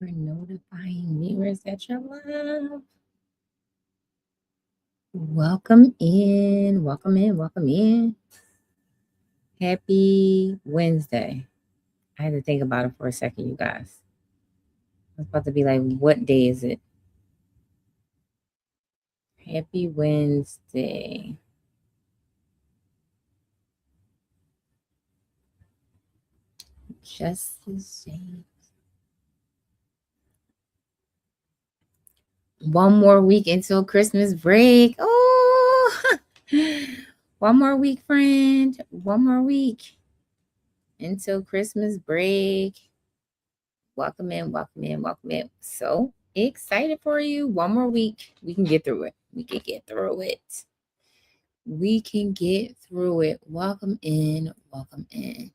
for notifying viewers that you're live. Welcome in, welcome in, welcome in. Happy Wednesday. I had to think about it for a second, you guys. I was about to be like, what day is it? Happy Wednesday. Just the same. One more week until Christmas break. Oh, one more week, friend. One more week until Christmas break. Welcome in, welcome in, welcome in. So excited for you. One more week. We can get through it. We can get through it. We can get through it. Welcome in, welcome in.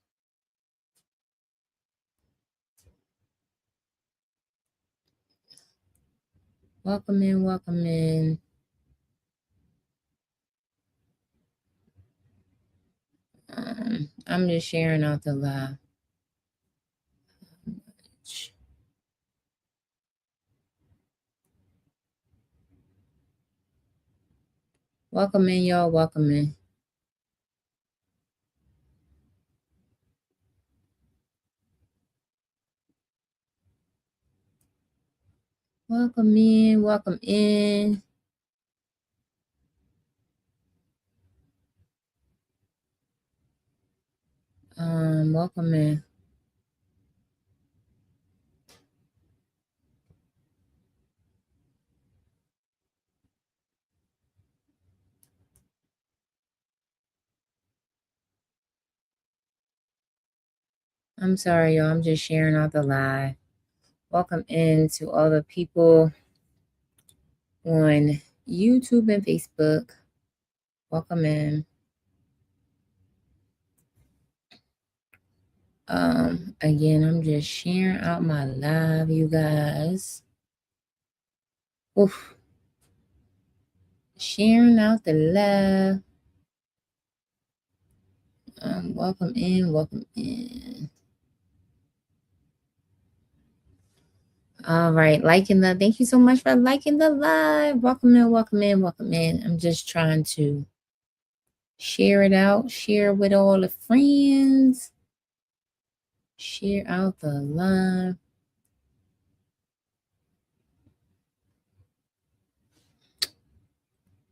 Welcome in, welcome in. I'm just sharing out the live. Welcome in, y'all. Welcome in. Welcome in, welcome in. Welcome in. I'm sorry, y'all. I'm just sharing out the live. Welcome in to all the people on YouTube and Facebook. Welcome in. Again, I'm just sharing out my live, you guys. Oof. Sharing out the live. Welcome in, welcome in. All right, thank you so much for liking the live. Welcome in, welcome in, welcome in. I'm just trying to share it out, share with all the friends. Share out the live.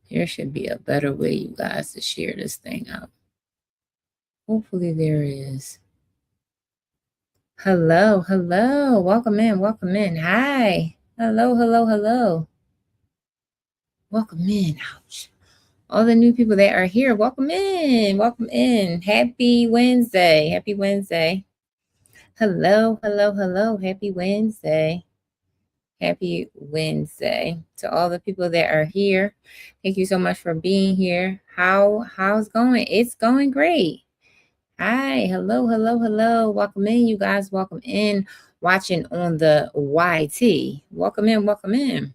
There should be a better way, you guys, to share this thing out. Hopefully there is. Hello, hello. Welcome in, welcome in. Hi. Hello, hello, hello. Welcome in. Ouch. All the new people that are here, welcome in. Welcome in. Happy Wednesday. Happy Wednesday. Hello, hello, hello. Happy Wednesday. Happy Wednesday to all the people that are here. Thank you so much for being here. How's going? It's going great. Hi, hello, hello, hello. Welcome in, you guys. Welcome in. Watching on the YT. Welcome in, welcome in.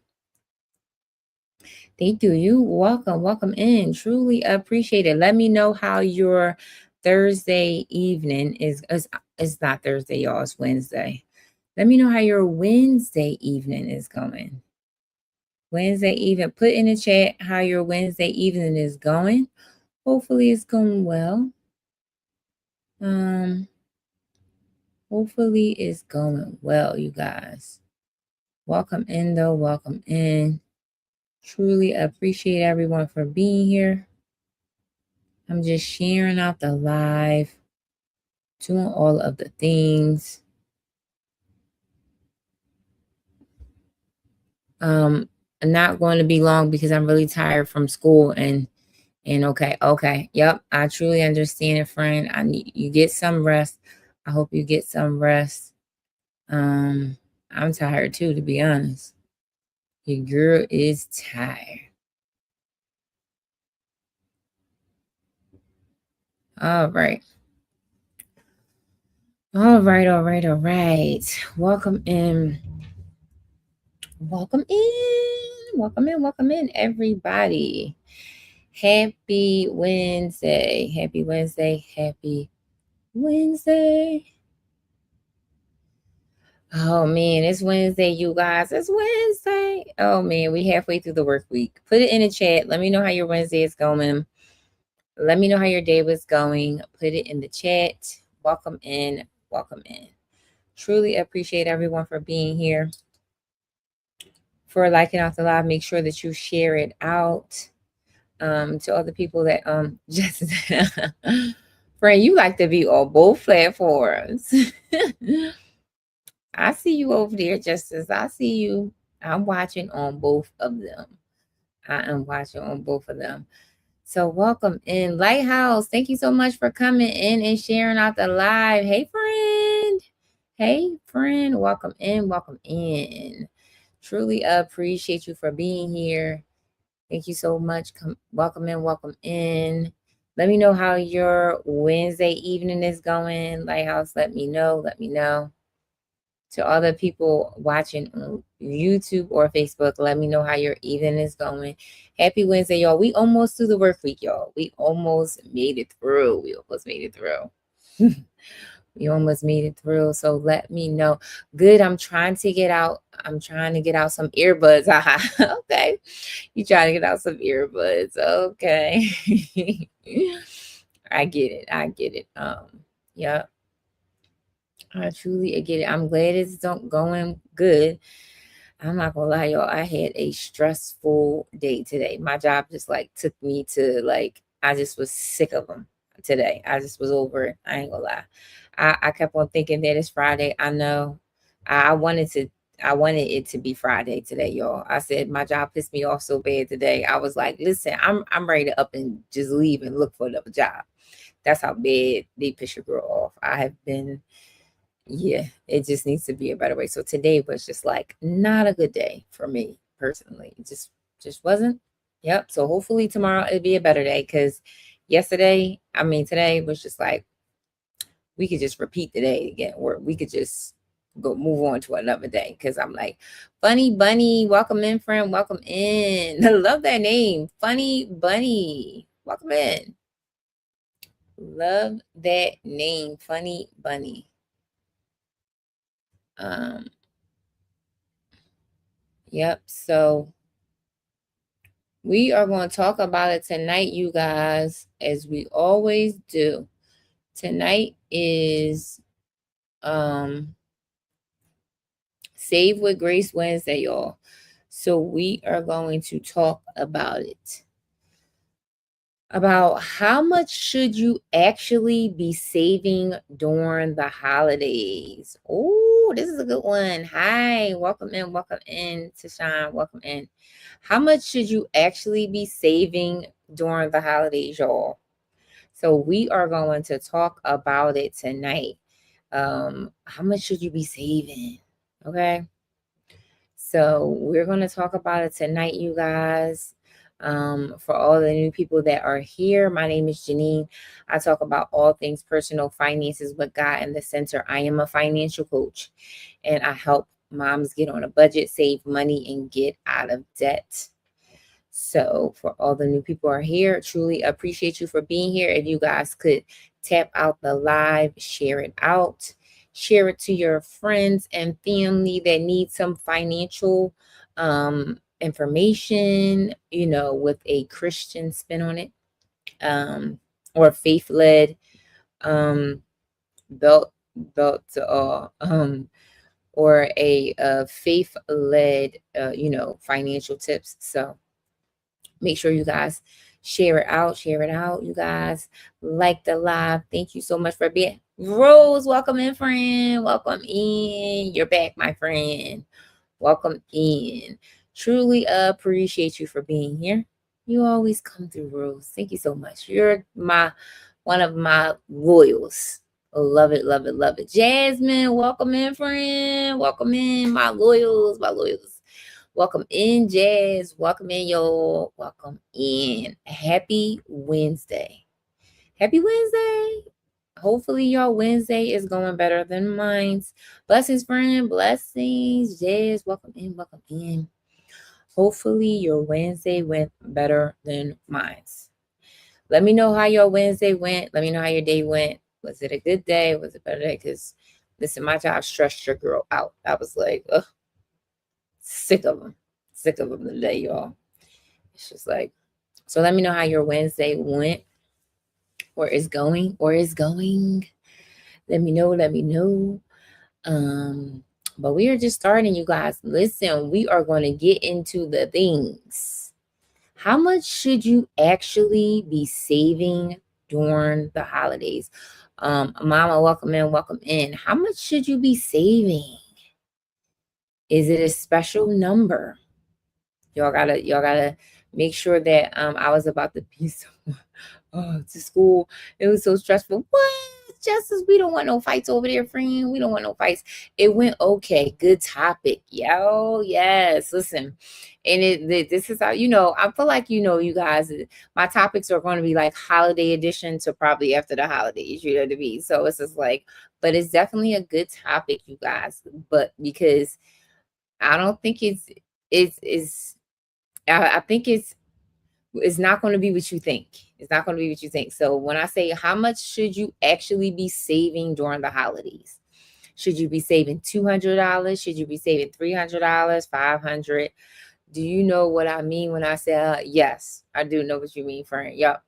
Thank you. You welcome, welcome in. Truly appreciate it. Let me know how your Thursday evening is. It's not Thursday, y'all. It's Wednesday. Let me know how your Wednesday evening is going. Wednesday evening. Put in the chat how your Wednesday evening is going. Hopefully it's going well. Hopefully it's going well, you guys. Welcome in though, welcome in. Truly appreciate everyone for being here. I'm just sharing out the live, doing all of the things. I'm not going to be long because I'm really tired from school and okay. Yep, I truly understand it, friend. I need you get some rest. I hope you get some rest. I'm tired too, to be honest. Your girl is tired. All right. All right, all right, all right. Welcome in. Welcome in. Welcome in. Welcome in, everybody. Happy Wednesday. Happy Wednesday. Happy Wednesday. Oh man, it's Wednesday, you guys. It's Wednesday. Oh man, we halfway through the work week. Put it in the chat. Let me know how your Wednesday is going. Let me know how your day was going. Put it in the chat. Welcome in. Welcome in. Truly appreciate everyone for being here. For liking out the live. Make sure that you share it out to other people that just friend, you like to be on both platforms. I see you over there, Justice. I see you. I'm watching on both of them. I am watching on both of them. So welcome in, Lighthouse. Thank you so much for coming in and sharing out the live. Hey, friend. Hey, friend. Welcome in. Welcome in. Truly appreciate you for being here. Thank you so much. Welcome in. Welcome in. Let me know how your Wednesday evening is going. Lighthouse, let me know. Let me know. To all the people watching on YouTube or Facebook, let me know how your evening is going. Happy Wednesday, y'all. We almost through the work week, y'all. We almost made it through. We almost made it through. We almost made it through. So let me know. Good. I'm trying to get out some earbuds. Okay. You trying to get out some earbuds. Okay. I get it. I get it. Yeah. I truly get it. I'm glad it's going good. I'm not gonna lie, y'all. I had a stressful day today. My job just like took me to like I just was sick of them today. I just was over it. I ain't gonna lie. I kept on thinking that it's Friday. I know. I wanted it to be Friday today, y'all. I said my job pissed me off so bad today. I was like, listen, I'm ready to up and just leave and look for another job. That's how bad they piss your girl off. I have been yeah, it just needs to be a better way. So today was just like not a good day for me personally. It just wasn't. Yep. So hopefully tomorrow it'll be a better day because today was just like we could just repeat the day again, or we could just go move on to another day. Cause I'm like, Funny Bunny, welcome in, friend. Welcome in. I love that name. Funny Bunny. Welcome in. Love that name, Funny Bunny. Um, Yep. So we are going to talk about it tonight, you guys, as we always do. Tonight is Save with Grace Wednesday, y'all. So we are going to talk about it. About how much should you actually be saving during the holidays? Oh, this is a good one. Hi, welcome in, Tashawn, welcome in. How much should you actually be saving during the holidays, y'all? So we are going to talk about it tonight. How much should you be saving? Okay. So we're going to talk about it tonight, you guys. For all the new people that are here, my name is Janine. I talk about all things personal finances with God in the center. I am a financial coach and I help moms get on a budget, save money, and get out of debt. So for all the new people who are here, truly appreciate you for being here. If you guys could tap out the live, share it out. Share it to your friends and family that need some financial information, with a Christian spin on it, or faith-led belt or a faith-led financial tips. So make sure you guys share it out, you guys. Like the live. Thank you so much for being Rose. Welcome in, friend. Welcome in. You're back, my friend. Welcome in. Truly appreciate you for being here. You always come through, Rose. Thank you so much. You're one of my loyals. Love it, love it, love it. Jasmine, welcome in, friend. Welcome in, my loyals, my loyals. Welcome in, Jazz. Welcome in, y'all. Welcome in. Happy Wednesday. Happy Wednesday. Hopefully, your Wednesday is going better than mine's. Blessings, friend. Blessings, Jazz. Welcome in. Welcome in. Hopefully, your Wednesday went better than mine's. Let me know how your Wednesday went. Let me know how your day went. Was it a good day? Was it a better day? Because Listen, my job stressed your girl out. I was like, ugh, sick of them. Sick of them today, y'all. It's just like, so let me know how your Wednesday went or is going or is going. Let me know. Let me know. But we are just starting, you guys. Listen, we are going to get into the things. How much should you actually be saving during the holidays? Mama, welcome in, welcome in. How much should you be saving? Is it a special number? Y'all gotta make sure that I was about to be so to school. It was so stressful. What? Justice, we don't want no fights over there, friend. We don't want no fights. It went okay. Good topic. Yo, yes. Listen. And this is how, I feel like, you guys, my topics are going to be like holiday edition to probably after the holidays, you know what I mean? So it's just like, but it's definitely a good topic, you guys. But because I don't think I think it's not going to be what you think. It's not going to be what you think. So when I say how much should you actually be saving during the holidays? Should you be saving $200? Should you be saving $300, $500? Do you know what I mean when I say yes? I do know what you mean, friend. Yep.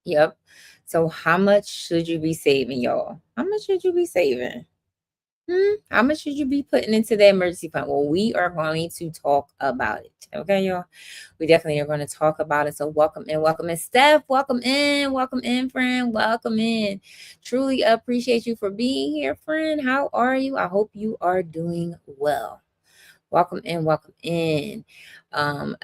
Yep. So how much should you be saving, y'all? How much should you be saving? How much should you be putting into the emergency fund? Well, we are going to talk about it. Okay, y'all. We definitely are going to talk about it. So welcome in, Steph. Welcome in, friend. Welcome in. Truly appreciate you for being here, friend. How are you? I hope you are doing well. Welcome in, welcome in.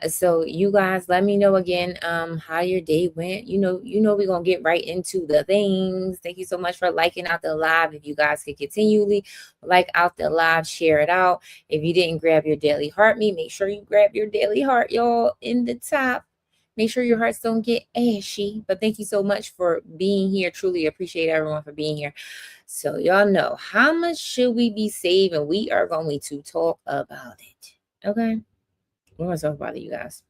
So you guys let me know again how your day went. We're gonna get right into the things. Thank you so much for liking out the live. If you guys can continually like out the live, share it out. If you didn't grab your daily heart me, make sure you grab your daily heart, y'all, in the top. Make sure your hearts don't get ashy. But thank you so much for being here. Truly appreciate everyone for being here. So y'all know, how much should we be saving? We are going to talk about it. Okay. We're going to talk about it, you guys.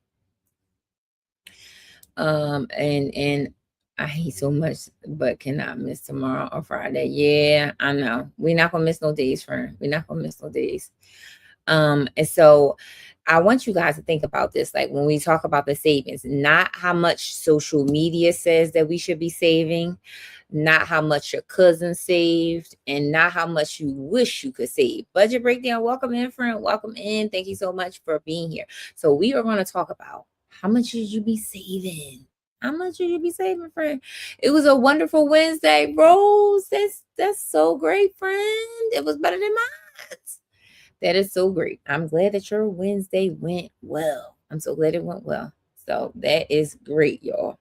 And I hate so much, but cannot miss tomorrow or Friday. Yeah, I know. We're not gonna miss no days, friend. We're not gonna miss no days. And so I want you guys to think about this. Like when we talk about the savings, not how much social media says that we should be saving, not how much your cousin saved, and not how much you wish you could save. Budget breakdown. Welcome in, friend. Welcome in. Thank you so much for being here. So we are going to talk about how much should you be saving? How much should you be saving, friend? It was a wonderful Wednesday, Rose. That's so great, friend. It was better than mine. That is so great. I'm glad that your Wednesday went well. I'm so glad it went well. So that is great, y'all.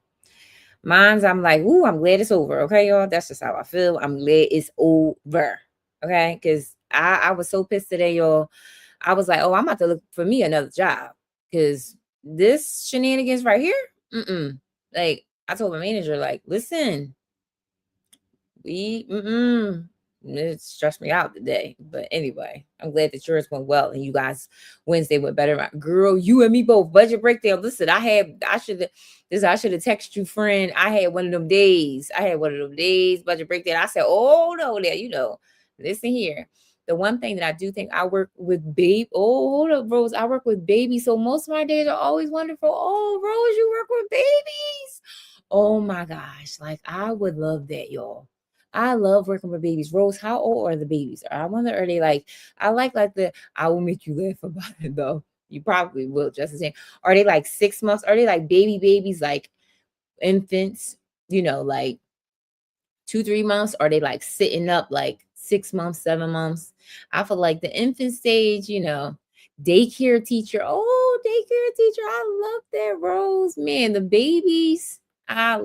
Mine's, I'm like, ooh, I'm glad it's over. Okay, y'all. That's just how I feel. I'm glad it's over. Okay. Because I was so pissed today, y'all. I was like, oh, I'm about to look for me another job. Because this shenanigans right here, like I told my manager, like, listen, it stressed me out today. But anyway, I'm glad that yours went well and you guys Wednesday went better. Girl, you and me both. Budget breakdown. Listen, I should have texted you, friend. I had one of them days. Budget breakdown. I said, oh no, there, listen here. The one thing that I do think, I work with babe. Oh, hold up, Rose. I work with babies. So most of my days are always wonderful. Oh, Rose, you work with babies. Oh my gosh. Like I would love that, y'all. I love working with babies. Rose, how old are the babies? I wonder, are they like, I like I will make you laugh about it though. You probably will, just the same. Are they like 6 months? Are they like babies, like infants, like 2-3 months? Are they like sitting up like 6 months, 7 months? I feel like the infant stage, daycare teacher. Oh, daycare teacher. I love that, Rose. Man, the babies, I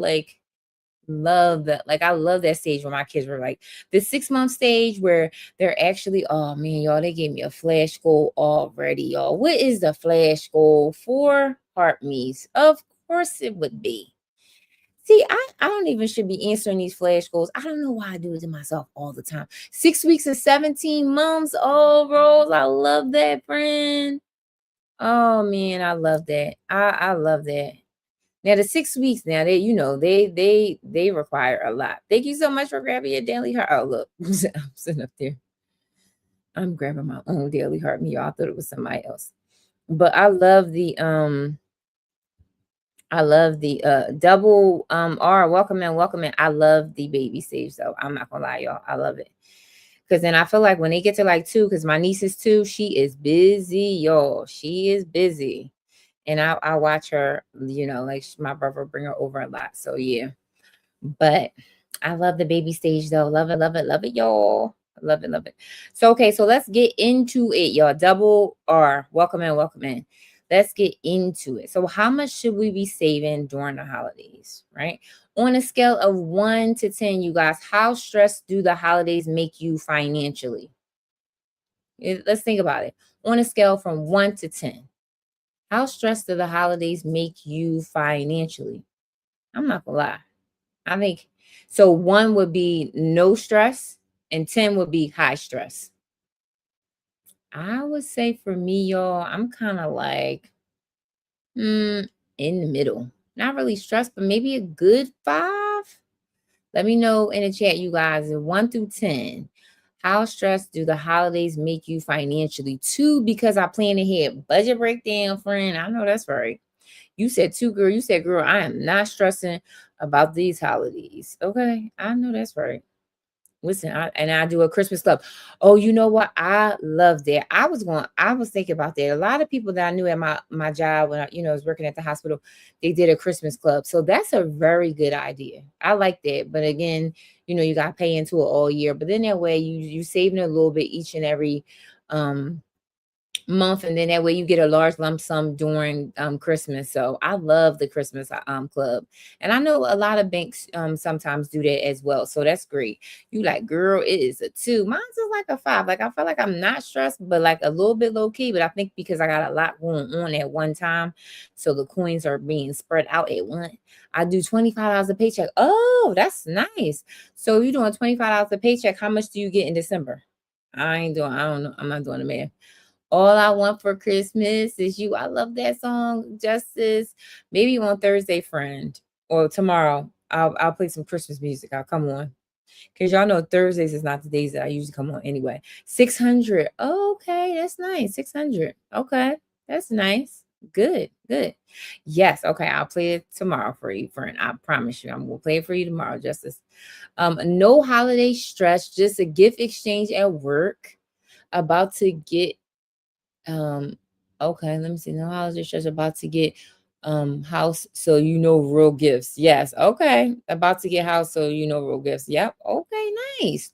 love that. Like I love that stage where my kids were like the 6 month stage where they're actually, oh man, y'all, they gave me a flash goal already, y'all. What is the flash goal for heart me's? Of course it would be. See, I don't even should be answering these flash goals. I don't know why I do it to myself all the time. 6 weeks and 17 months. Oh, Rose, I love that, friend. Oh man, I love that. I love that. Now the 6 weeks, now they require a lot. Thank you so much for grabbing your daily heart. Oh look, I'm sitting up there. I'm grabbing my own daily heart. Me, y'all thought it was somebody else. But I love the double R. Welcome in, welcome in. I love the baby stage though. I'm not gonna lie, y'all. I love it. Cause then I feel like when they get to like 2, because my niece is 2, she is busy, y'all. She is busy. And I watch her, like my brother bring her over a lot. So yeah. But I love the baby stage though. Love it, y'all. Love it, love it. So okay, so let's get into it, y'all. Double R. Welcome in, welcome in. Let's get into it. So how much should we be saving during the holidays, right? On a scale of 1 to 10, you guys, how stressed do the holidays make you financially? Let's think about it. On a scale from 1 to 10, how stressed do the holidays make you financially? I'm not gonna lie. I think so. 1 would be no stress, and 10 would be high stress. I would say for me, y'all, I'm kind of like in the middle. Not really stressed, but maybe a good 5. Let me know in the chat, you guys, 1 through 10. How stressed do the holidays make you financially? 2, because I plan ahead. Budget breakdown, friend. I know that's right. You said 2, girl. You said, girl, I am not stressing about these holidays. Okay. I know that's right. Listen, I do a Christmas club. Oh, you know what? I love that. I was thinking about that. A lot of people that I knew at my job when I was working at the hospital, they did a Christmas club. So that's a very good idea. I like that. But again, you got to pay into it all year. But then that way you saving a little bit each and every month, and then that way you get a large lump sum during Christmas. So I love the Christmas club, and I know a lot of banks sometimes do that as well. So that's great. You like, girl, it is a 2. Mine's is like a 5. Like I feel like I'm not stressed, but like a little bit low key. But I think because I got a lot going on at one time, so the coins are being spread out at once. I do $25 a paycheck. Oh, that's nice. So you're doing $25 a paycheck. How much do you get in December? I don't know. I'm not doing the math. All I want for Christmas is you. I love that song, Justice. Maybe on Thursday, friend, or tomorrow. I'll play some Christmas music. I'll come on. Because y'all know Thursdays is not the days that I usually come on anyway. 600. Okay, that's nice. 600. Okay, that's nice. Good, good. Yes, okay. I'll play it tomorrow for you, friend. I promise you. I'm gonna play it for you tomorrow, Justice. No holiday stress, just a gift exchange at work. About to get um, okay, let me see. No holiday stress, about to get house, so real gifts. Yes, okay. About to get house, so real gifts. Yep. Okay, nice.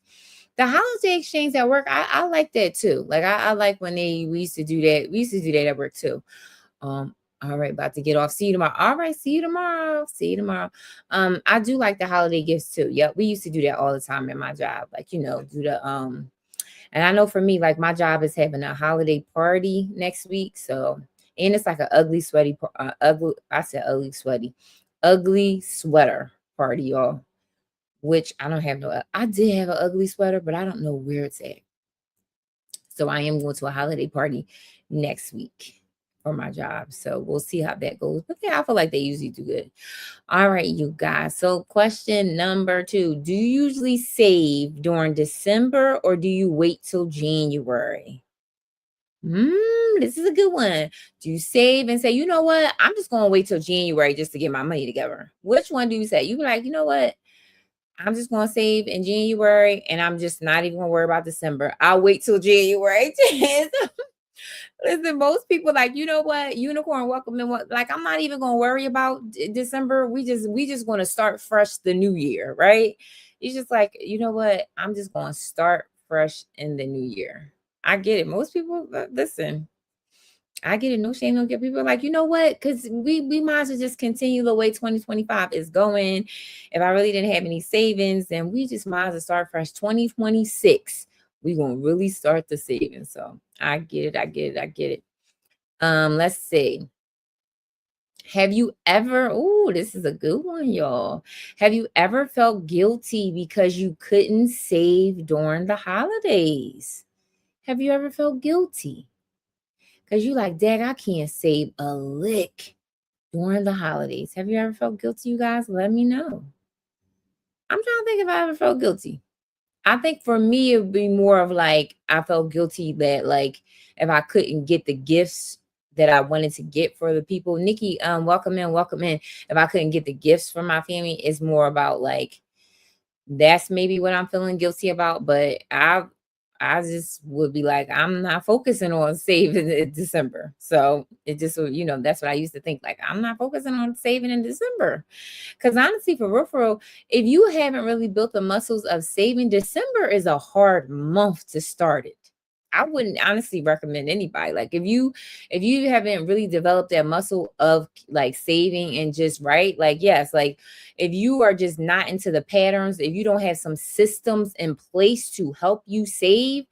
The holiday exchange at work, I like that too. Like I like when we used to do that. We used to do that at work too. All right, about to get off. See you tomorrow. All right, see you tomorrow. See you tomorrow. I do like the holiday gifts too. Yep, we used to do that all the time in my job. Like, do the and I know for me, like my job is having a holiday party next week. So, and it's like an ugly, sweaty, I said ugly, sweaty, ugly sweater party, y'all. Which I don't have I did have an ugly sweater, but I don't know where it's at. So I am going to a holiday party next week for my job. So we'll see how that goes. But yeah, I feel like they usually do good. All right, you guys. So question number 2. Do you usually save during December or do you wait till January? This is a good one. Do you save and say, you know what? I'm just going to wait till January just to get my money together. Which one do you say? You be like, you know what? I'm just going to save in January and I'm just not even going to worry about December. I'll wait till January. Listen, most people like, you know what, unicorn welcome and what, like I'm not even gonna worry about December. We just gonna start fresh the new year, right? It's just like, you know what, I'm just gonna start fresh in the new year. I get it. Most people listen. I get it. No shame, no guilt. People are like, you know what? Because we might as well just continue the way 2025 is going. If I really didn't have any savings, then we just might as well start fresh. 2026, we're gonna really start the savings. So I get it. I get it. I get it. Let's see. Have you ever, oh, this is a good one, y'all. Have you ever felt guilty because you couldn't save during the holidays? Have you ever felt guilty? Because you like, Dad, I can't save a lick during the holidays. Have you ever felt guilty, you guys? Let me know. I'm trying to think if I ever felt guilty. I think for me, it would be more of like I felt guilty that like if I couldn't get the gifts that I wanted to get for the people. Nikki, welcome in, welcome in. If I couldn't get the gifts for my family, it's more about like that's maybe what I'm feeling guilty about. But I just would be like, I'm not focusing on saving in December. So it just, that's what I used to think. Like, I'm not focusing on saving in December. Because honestly, for real, if you haven't really built the muscles of saving, December is a hard month to start it. I wouldn't honestly recommend anybody. Like if you haven't really developed that muscle of like saving and just right, like yes, like if you are just not into the patterns, if you don't have some systems in place to help you save,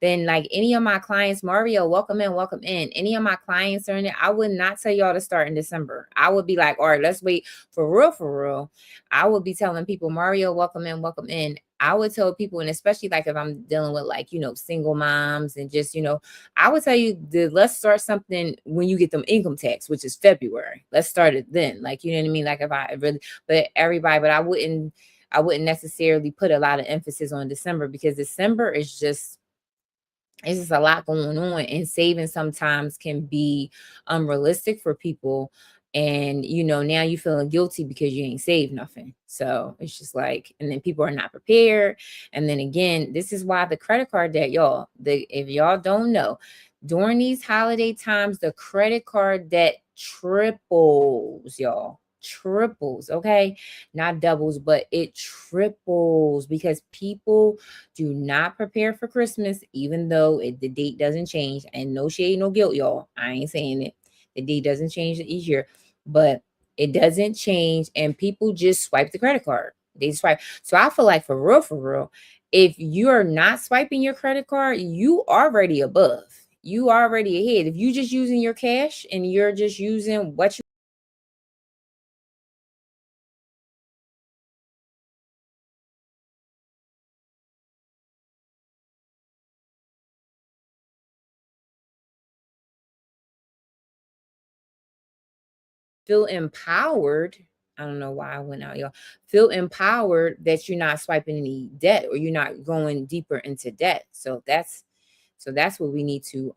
then like any of my clients, Mario, welcome in, welcome in. Any of my clients are in it. I would not tell y'all to start in December. I would be like, all right, let's wait for real, for real. I would be telling people, Mario, welcome in, welcome in. I would tell people, and especially like if I'm dealing with like, single moms and just, I would tell you let's start something when you get them income tax, which is February. Let's start it then. Like, you know what I mean? Like if I really, but everybody, but I wouldn't necessarily put a lot of emphasis on December because December is just, it's just a lot going on, and saving sometimes can be unrealistic for people. And now you feeling guilty because you ain't saved nothing. So it's just like, and then people are not prepared. And then again, this is why the credit card debt, y'all, if y'all don't know, during these holiday times, the credit card debt triples, y'all. Triples, okay? Not doubles, but it triples because people do not prepare for Christmas, even though the date doesn't change. And no shade, no guilt, y'all. I ain't saying it. The date doesn't change each year, but it doesn't change. And people just swipe the credit card. They swipe. So I feel like for real, if you're not swiping your credit card, you already above. You already ahead. If you just using your cash and you're just using what you feel empowered. I don't know why I went out, y'all. Feel empowered that you're not swiping any debt or you're not going deeper into debt. So that's what we need to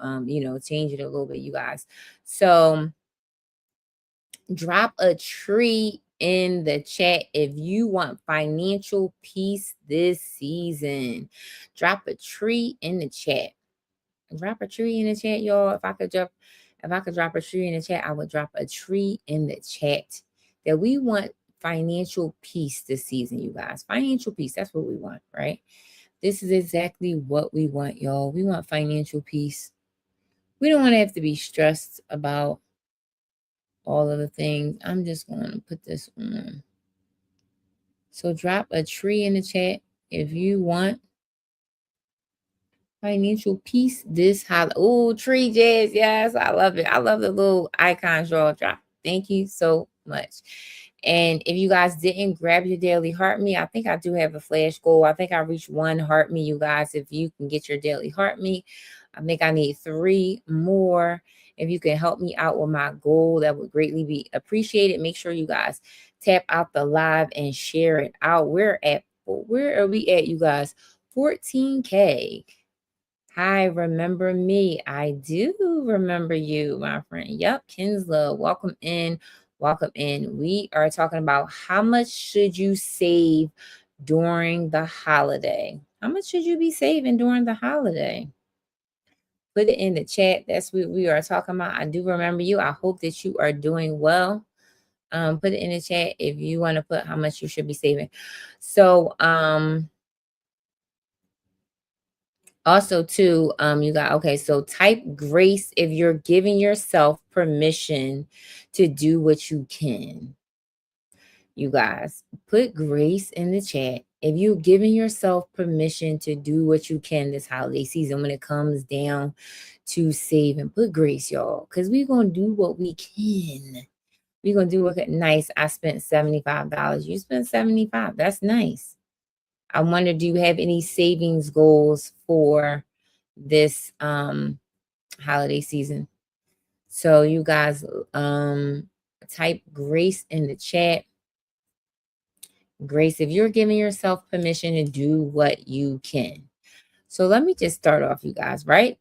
change it a little bit, you guys. So drop a tree in the chat if you want financial peace this season. Drop a tree in the chat. Drop a tree in the chat, y'all. If I could drop a tree in the chat, I would drop a tree in the chat that we want financial peace this season, you guys. Financial peace. That's what we want, right? This is exactly what we want, y'all. We want financial peace. We don't want to have to be stressed about all of the things. I'm just going to put this on. So drop a tree in the chat if you want financial peace this holiday. Oh, tree jazz. Yes, I love it. I love the little icons y'all drop. Thank you so much. And if you guys didn't grab your daily heart me, I think I do have a flash goal. I think I reached 1 heart me, you guys. If you can get your daily heart me, I think I need 3 more. If you can help me out with my goal, that would greatly be appreciated. Make sure you guys tap out the live and share it out. Where are we at, you guys? 14K. Hi, remember me? I do remember you, my friend. Yep, Kinslow. Welcome in. Welcome in. We are talking about how much should you save during the holiday? How much should you be saving during the holiday? Put it in the chat. That's what we are talking about. I do remember you. I hope that you are doing well. Put it in the chat if you want to put how much you should be saving. So, also, too, so type grace if you're giving yourself permission to do what you can. You guys, put grace in the chat if you're giving yourself permission to do what you can this holiday season when it comes down to saving. Put grace, y'all, because we're going to do what we can. We're going to do what nice. I spent $75. You spent $75. That's nice. I wonder, do you have any savings goals for this holiday season? So you guys, type grace in the chat. Grace, if you're giving yourself permission to do what you can. So let me just start off, you guys, right?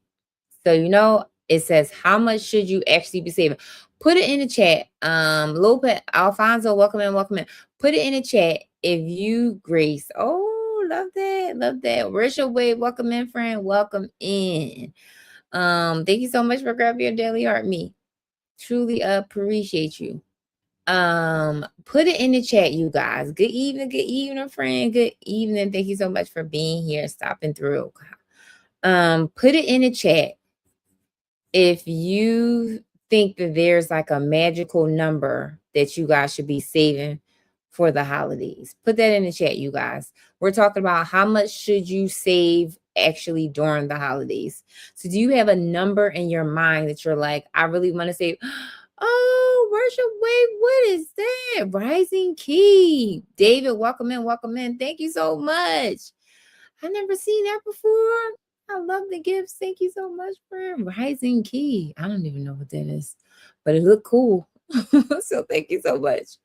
So, it says, how much should you actually be saving? Put it in the chat. Lopez, Alfonso, welcome in, welcome in. Put it in the chat if you, Grace. Oh, love that, love that. Rachel Wade, welcome in, friend, welcome in. Thank you so much for grabbing your daily heart, me. Truly appreciate you. Put it in the chat, you guys. Good evening, friend. Good evening. Thank you so much for being here, stopping through. Put it in the chat if you think that there's like a magical number that you guys should be saving for the holidays. Put that in the chat, you guys. We're talking about how much should you save actually during the holidays. So do you have a number in your mind that you're like, I really want to save? Oh, worship, wait, what is that? Rising Key. David, welcome in, welcome in. Thank you so much. I never seen that before. I love the gifts. Thank you so much for Rising Key. I don't even know what that is, but it looked cool. So thank you so much.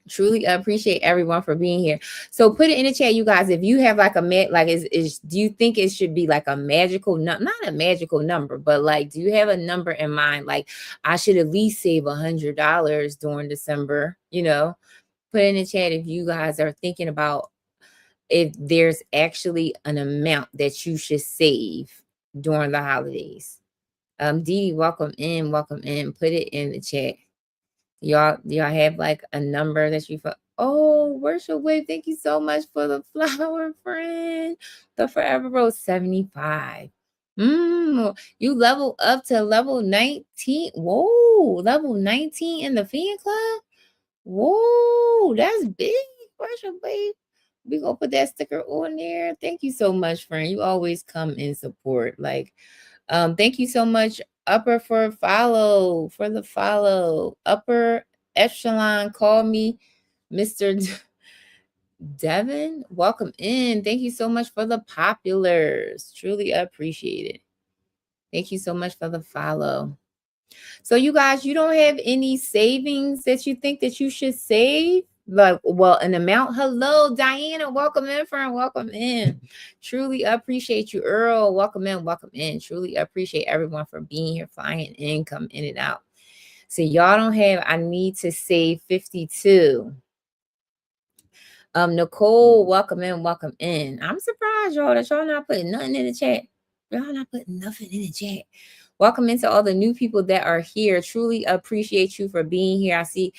Truly appreciate everyone for being here. So put it in the chat, you guys. If you have like a do you think it should be like a magical not a magical number, but like, do you have a number in mind? Like, I should at least save $100 during December. Put in the chat if you guys are thinking about if there's actually an amount that you should save during the holidays. Dee, welcome in, welcome in. Put it in the chat. Y'all have like a number that you oh, worship wave. Thank you so much for the flower, friend. The Forever Rose 75. You level up to level 19. Whoa, level 19 in the fan club. Whoa, that's big. Worship wave. We gonna put that sticker on there. Thank you so much, friend. You always come in support. Like, thank you so much, Upper, for the follow. Upper Echelon, call me Mr. Devin. Welcome in. Thank you so much for the populars. Truly appreciate it. Thank you so much for the follow. So you guys, you don't have any savings that you think that you should save? Like, well, an amount. Hello, Diana. Welcome in, friend. Welcome in. Truly appreciate you, Earl. Welcome in. Welcome in. Truly appreciate everyone for being here, flying in, come in and out. So y'all don't have, I need to save 52. Nicole, welcome in, welcome in. I'm surprised, y'all, that y'all not putting nothing in the chat. Y'all not putting nothing in the chat. Welcome into all the new people that are here. Truly appreciate you for being here. I see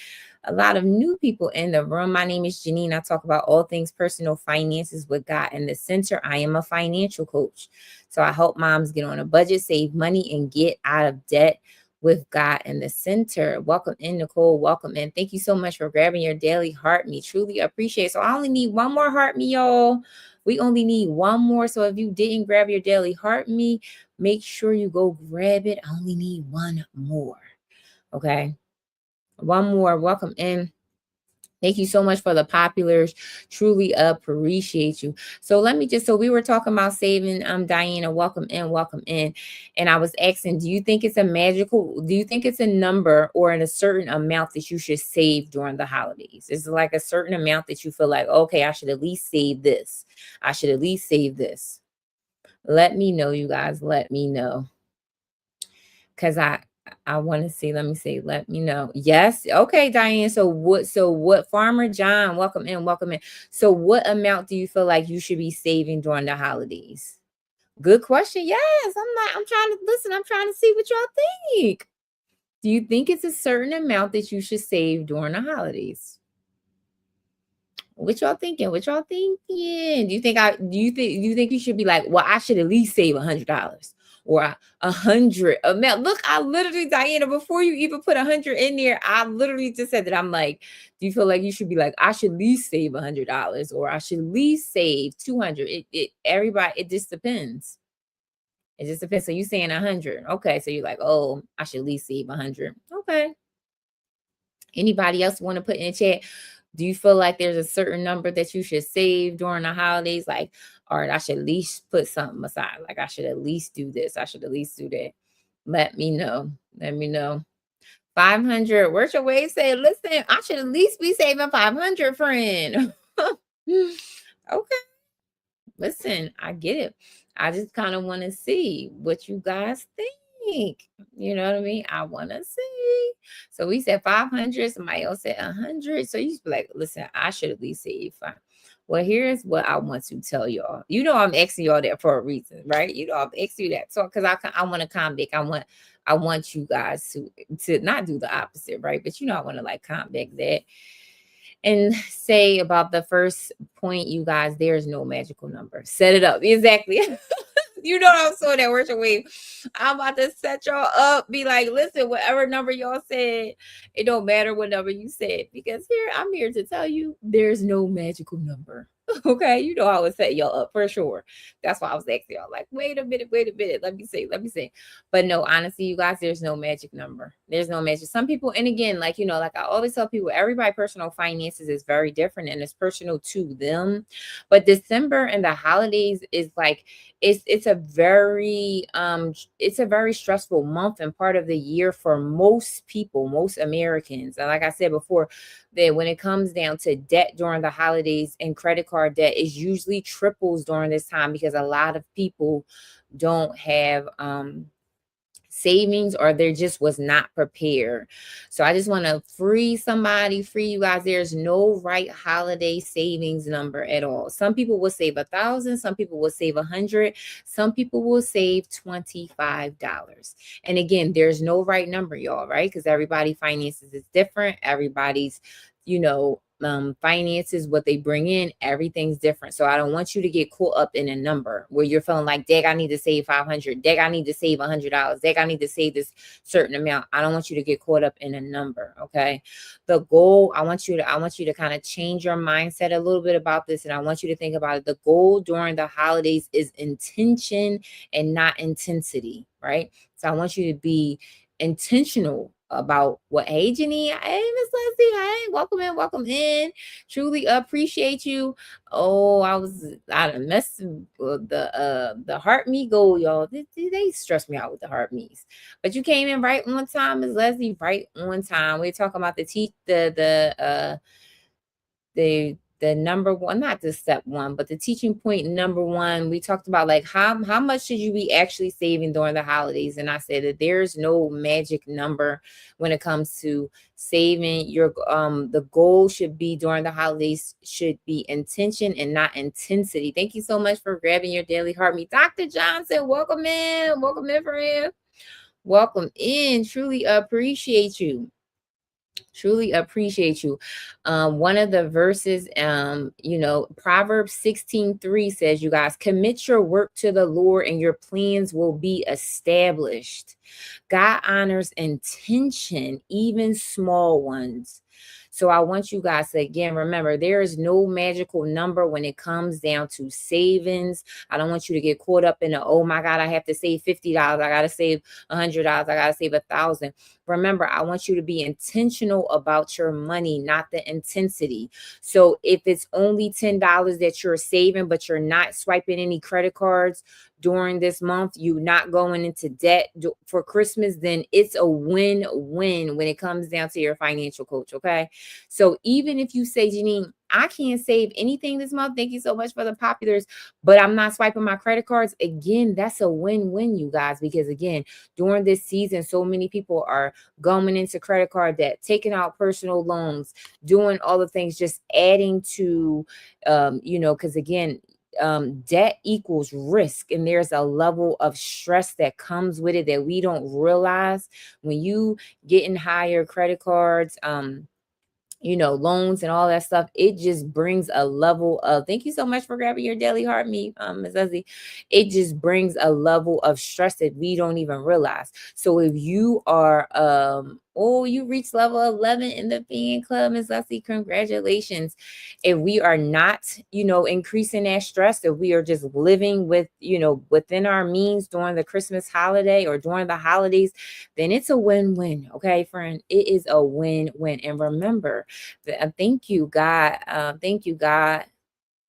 a lot of new people in the room. My name is Janine. I talk about all things personal finances with God in the center. I am a financial coach. So I help moms get on a budget, save money, and get out of debt with God in the center. Welcome in, Nicole. Welcome in. Thank you so much for grabbing your daily heart me. Truly appreciate it. So I only need one more heart me, y'all. We only need one more. So if you didn't grab your daily heart me, make sure you go grab it. I only need one more. Okay. One more. Welcome in. Thank you so much for the populars. Truly appreciate you. So we were talking about saving. Diana, welcome in, welcome in. And I was asking, do you think it's a number or in a certain amount that you should save during the holidays? Is it like a certain amount that you feel like, okay, I should at least save this. I should at least save this. Let me know, you guys. Let me know. Because I want to see. Let me see. Let me know. Yes. Okay, Diane. So what, Farmer John, welcome in, welcome in. So what amount do you feel like you should be saving during the holidays? Good question. Yes. I'm trying to see what y'all think. Do you think it's a certain amount that you should save during the holidays? What y'all thinking? What y'all thinking? Do you think you should be like, well, I should at least save $100 or 100 amount? Look, I literally, Diana, before you even put 100 in there, I literally just said that. I'm like, do you feel like you should be like, I should at least save $100 or I should at least save 200? It just depends. It just depends. So you saying 100. Okay. So you're like, oh, I should at least save 100. Okay. Anybody else want to put in the chat? Do you feel like there's a certain number that you should save during the holidays? Like, all right, I should at least put something aside. Like, I should at least do this. I should at least do that. Let me know. Let me know. 500. Where's your way? Say, listen, I should at least be saving 500, friend. Okay. Listen, I get it. I just kind of want to see what you guys think. You know what I mean? I want to see. So we said 500. Somebody else said 100. So you just be like, listen, I should at least save five. Well, here's what I want to tell y'all. You know, I'm asking y'all that for a reason, right? You know, I'm asking you that. So, because I want to combat. I want you guys to not do the opposite, right? But you know, I want to like combat that and say about the first point, you guys, there's no magical number. Set it up. Exactly. You know I'm so that worship wave. I'm about to set y'all up. Be like, listen, whatever number y'all said, it don't matter what number you said. Because here, I'm here to tell you there's no magical number. Okay, you know I would set y'all up for sure. That's why I was asking y'all, like, wait a minute, wait a minute. Let me see. But no, honestly, you guys, there's no magic number. There's no magic. Some people, and again, like, you know, like I always tell people, everybody personal finances is very different and it's personal to them. But December and the holidays is like, it's a very it's a very stressful month and part of the year for most people, most Americans. And like I said before, that when it comes down to debt during the holidays and credit card debt is usually triples during this time because a lot of people don't have savings or there just was not prepared. So I just want to free you guys. There's no right holiday savings number at all. Some people will save 1,000, some people will save 100, some people will save $25. And again, there's no right number, y'all, right? Because everybody finances is different. Everybody's, you know, finances, what they bring in, everything's different. So I don't want you to get caught up in a number where you're feeling like, dag, I need to save 500, dag, I need to save $100, dag, I need to save this certain amount. I don't want you to get caught up in a number. Okay. The goal, I want you to kind of change your mindset a little bit about this. And I want you to think about it. The goal during the holidays is intention and not intensity, right? So I want you to be intentional about what. Hey Jenny, hey Miss Leslie, hey, welcome in. Truly appreciate you. Oh, I done messed with the heart meat goal, y'all. They stress me out with the heart meats. But you came in right on time, Miss Leslie, right on time. We're talking about the number one, not the step one, but the teaching point number one. We talked about like how much should you be actually saving during the holidays, and I said that there's no magic number when it comes to saving. Your the goal should be during the holidays should be intention and not intensity. Thank you so much for grabbing your daily heart meat, Dr. Johnson. Welcome in, friend. Welcome in. Truly appreciate you. Truly appreciate you. One of the verses, you know, Proverbs 16:3 says, you guys, commit your work to the Lord and your plans will be established. God honors intention, even small ones. So I want you guys to again remember there is no magical number when it comes down to savings. I don't want you to get caught up in the, oh my God, I have to save $50. I gotta save $100. I gotta save 1,000. Remember, I want you to be intentional about your money, not the intensity. So if it's only $10 that you're saving, but you're not swiping any credit cards during this month, you're not going into debt for Christmas, then it's a win-win when it comes down to your financial coach. Okay. So even if you say, Janine, I can't save anything this month, thank you so much for the populars, but I'm not swiping my credit cards. Again, that's a win-win, you guys, because again, during this season, so many people are going into credit card debt, taking out personal loans, doing all the things, just adding to, you know, because again, debt equals risk, and there's a level of stress that comes with it that we don't realize when you get in higher credit cards, you know, loans and all that stuff. It just brings a level of, thank you so much for grabbing your daily heart meat, Ms. Leslie. It just brings a level of stress that we don't even realize. So if you are, oh, you reached level 11 in the fan club, Ms. Leslie, congratulations. If we are not, you know, increasing that stress, if we are just living with, you know, within our means during the Christmas holiday or during the holidays, then it's a win-win. Okay, friend, it is a win-win. And remember, thank you, God. Thank you, God.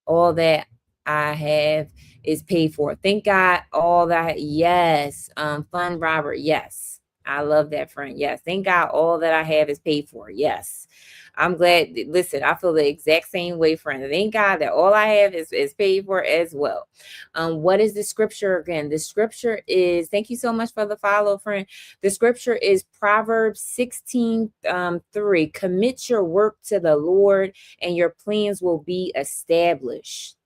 All that I have is paid for. Thank God. All that. Yes. Fun Robert. Yes. I love that, friend. Yes. Thank God all that I have is paid for. Yes. I'm glad. Listen, I feel the exact same way, friend. Thank God that all I have is paid for as well. What is the scripture again? The scripture is, thank you so much for the follow, friend. The scripture is Proverbs 16, 3. Commit your work to the Lord and your plans will be established.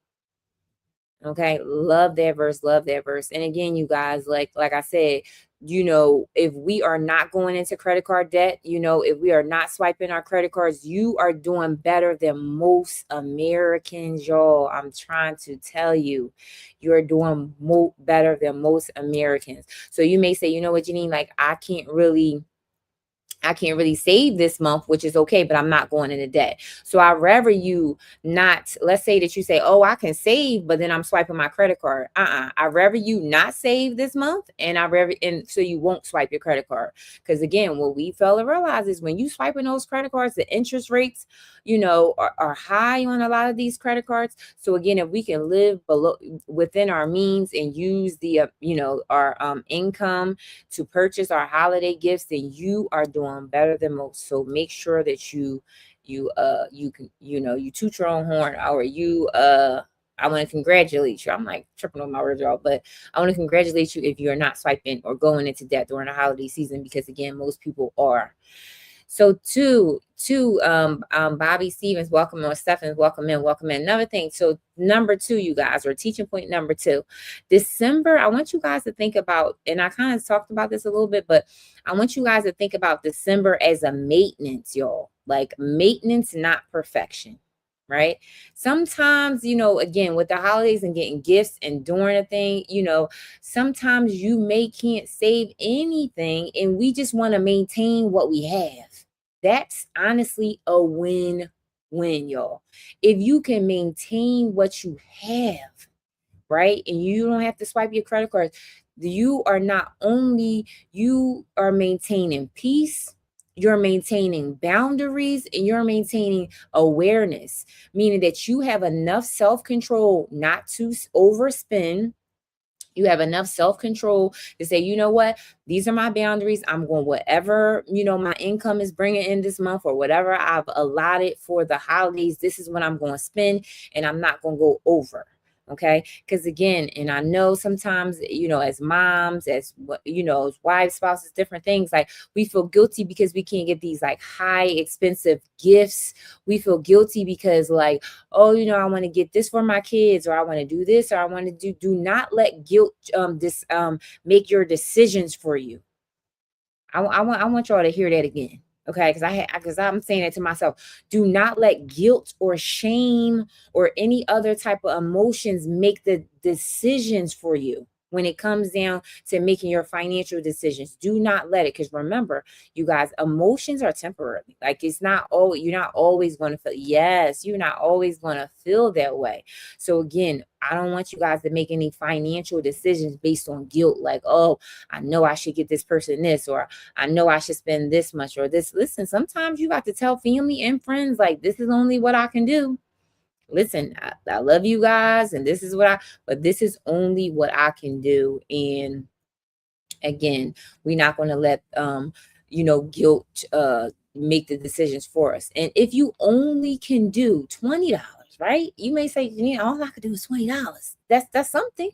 Okay, love that verse, love that verse. And again, you guys, like I said, if we are not going into credit card debt, if we are not swiping our credit cards, you are doing better than most Americans, y'all. I'm trying to tell you, you're doing better than most Americans. So you may say, you know what, Janine, like I can't really save this month, which is okay, but I'm not going into debt. So I'd rather you not, let's say that you say, oh, I can save, but then I'm swiping my credit card. I'd rather you not save this month and so you won't swipe your credit card. Because again, what we fail to realize is when you swiping those credit cards, the interest rates, are high on a lot of these credit cards. So again, if we can live within our means and use our income to purchase our holiday gifts, then you are doing better than most. So make sure that you toot your own horn, or I want to congratulate you. I'm like tripping on my words, y'all, but I want to congratulate you if you're not swiping or going into debt during the holiday season, because again, most people are. So Bobby Stevens, welcome on. Stephens, welcome in. Another thing. So number 2, you guys, or teaching point number 2, December. I want you guys to think about, and I kind of talked about this a little bit, but I want you guys to think about December as a maintenance, y'all. Like maintenance, not perfection. Right. Sometimes, again, with the holidays and getting gifts and doing a thing, sometimes you can't save anything and we just want to maintain what we have. That's honestly a win-win, y'all. If you can maintain what you have, right? And you don't have to swipe your credit cards. You are maintaining peace, you're maintaining boundaries, and you're maintaining awareness, meaning that you have enough self-control not to overspend. You have enough self-control to say, you know what, these are my boundaries. I'm going whatever, my income is bringing in this month, or whatever I've allotted for the holidays. This is what I'm going to spend, and I'm not going to go over. Okay. Because again, and I know sometimes, as moms, as wives, spouses, different things, like we feel guilty because we can't get these like high expensive gifts. We feel guilty because like, oh, I want to get this for my kids, or I want to do this, or I want to do not let guilt make your decisions for you. I want y'all to hear that again. Okay, because I'm saying it to myself. Do not let guilt or shame or any other type of emotions make the decisions for you when it comes down to making your financial decisions. Do not let it, because remember, you guys, emotions are temporary. Like you're not always going to feel, yes, you're not always going to feel that way. So again, I don't want you guys to make any financial decisions based on guilt. Like, oh, I know I should get this person this, or I know I should spend this much or this. Listen, sometimes you got to tell family and friends, like, this is only what I can do. Listen, I love you guys, and this is but this is only what I can do. And again, we're not going to let, guilt make the decisions for us. And if you only can do $20, right? You may say, all I could do is $20. That's something.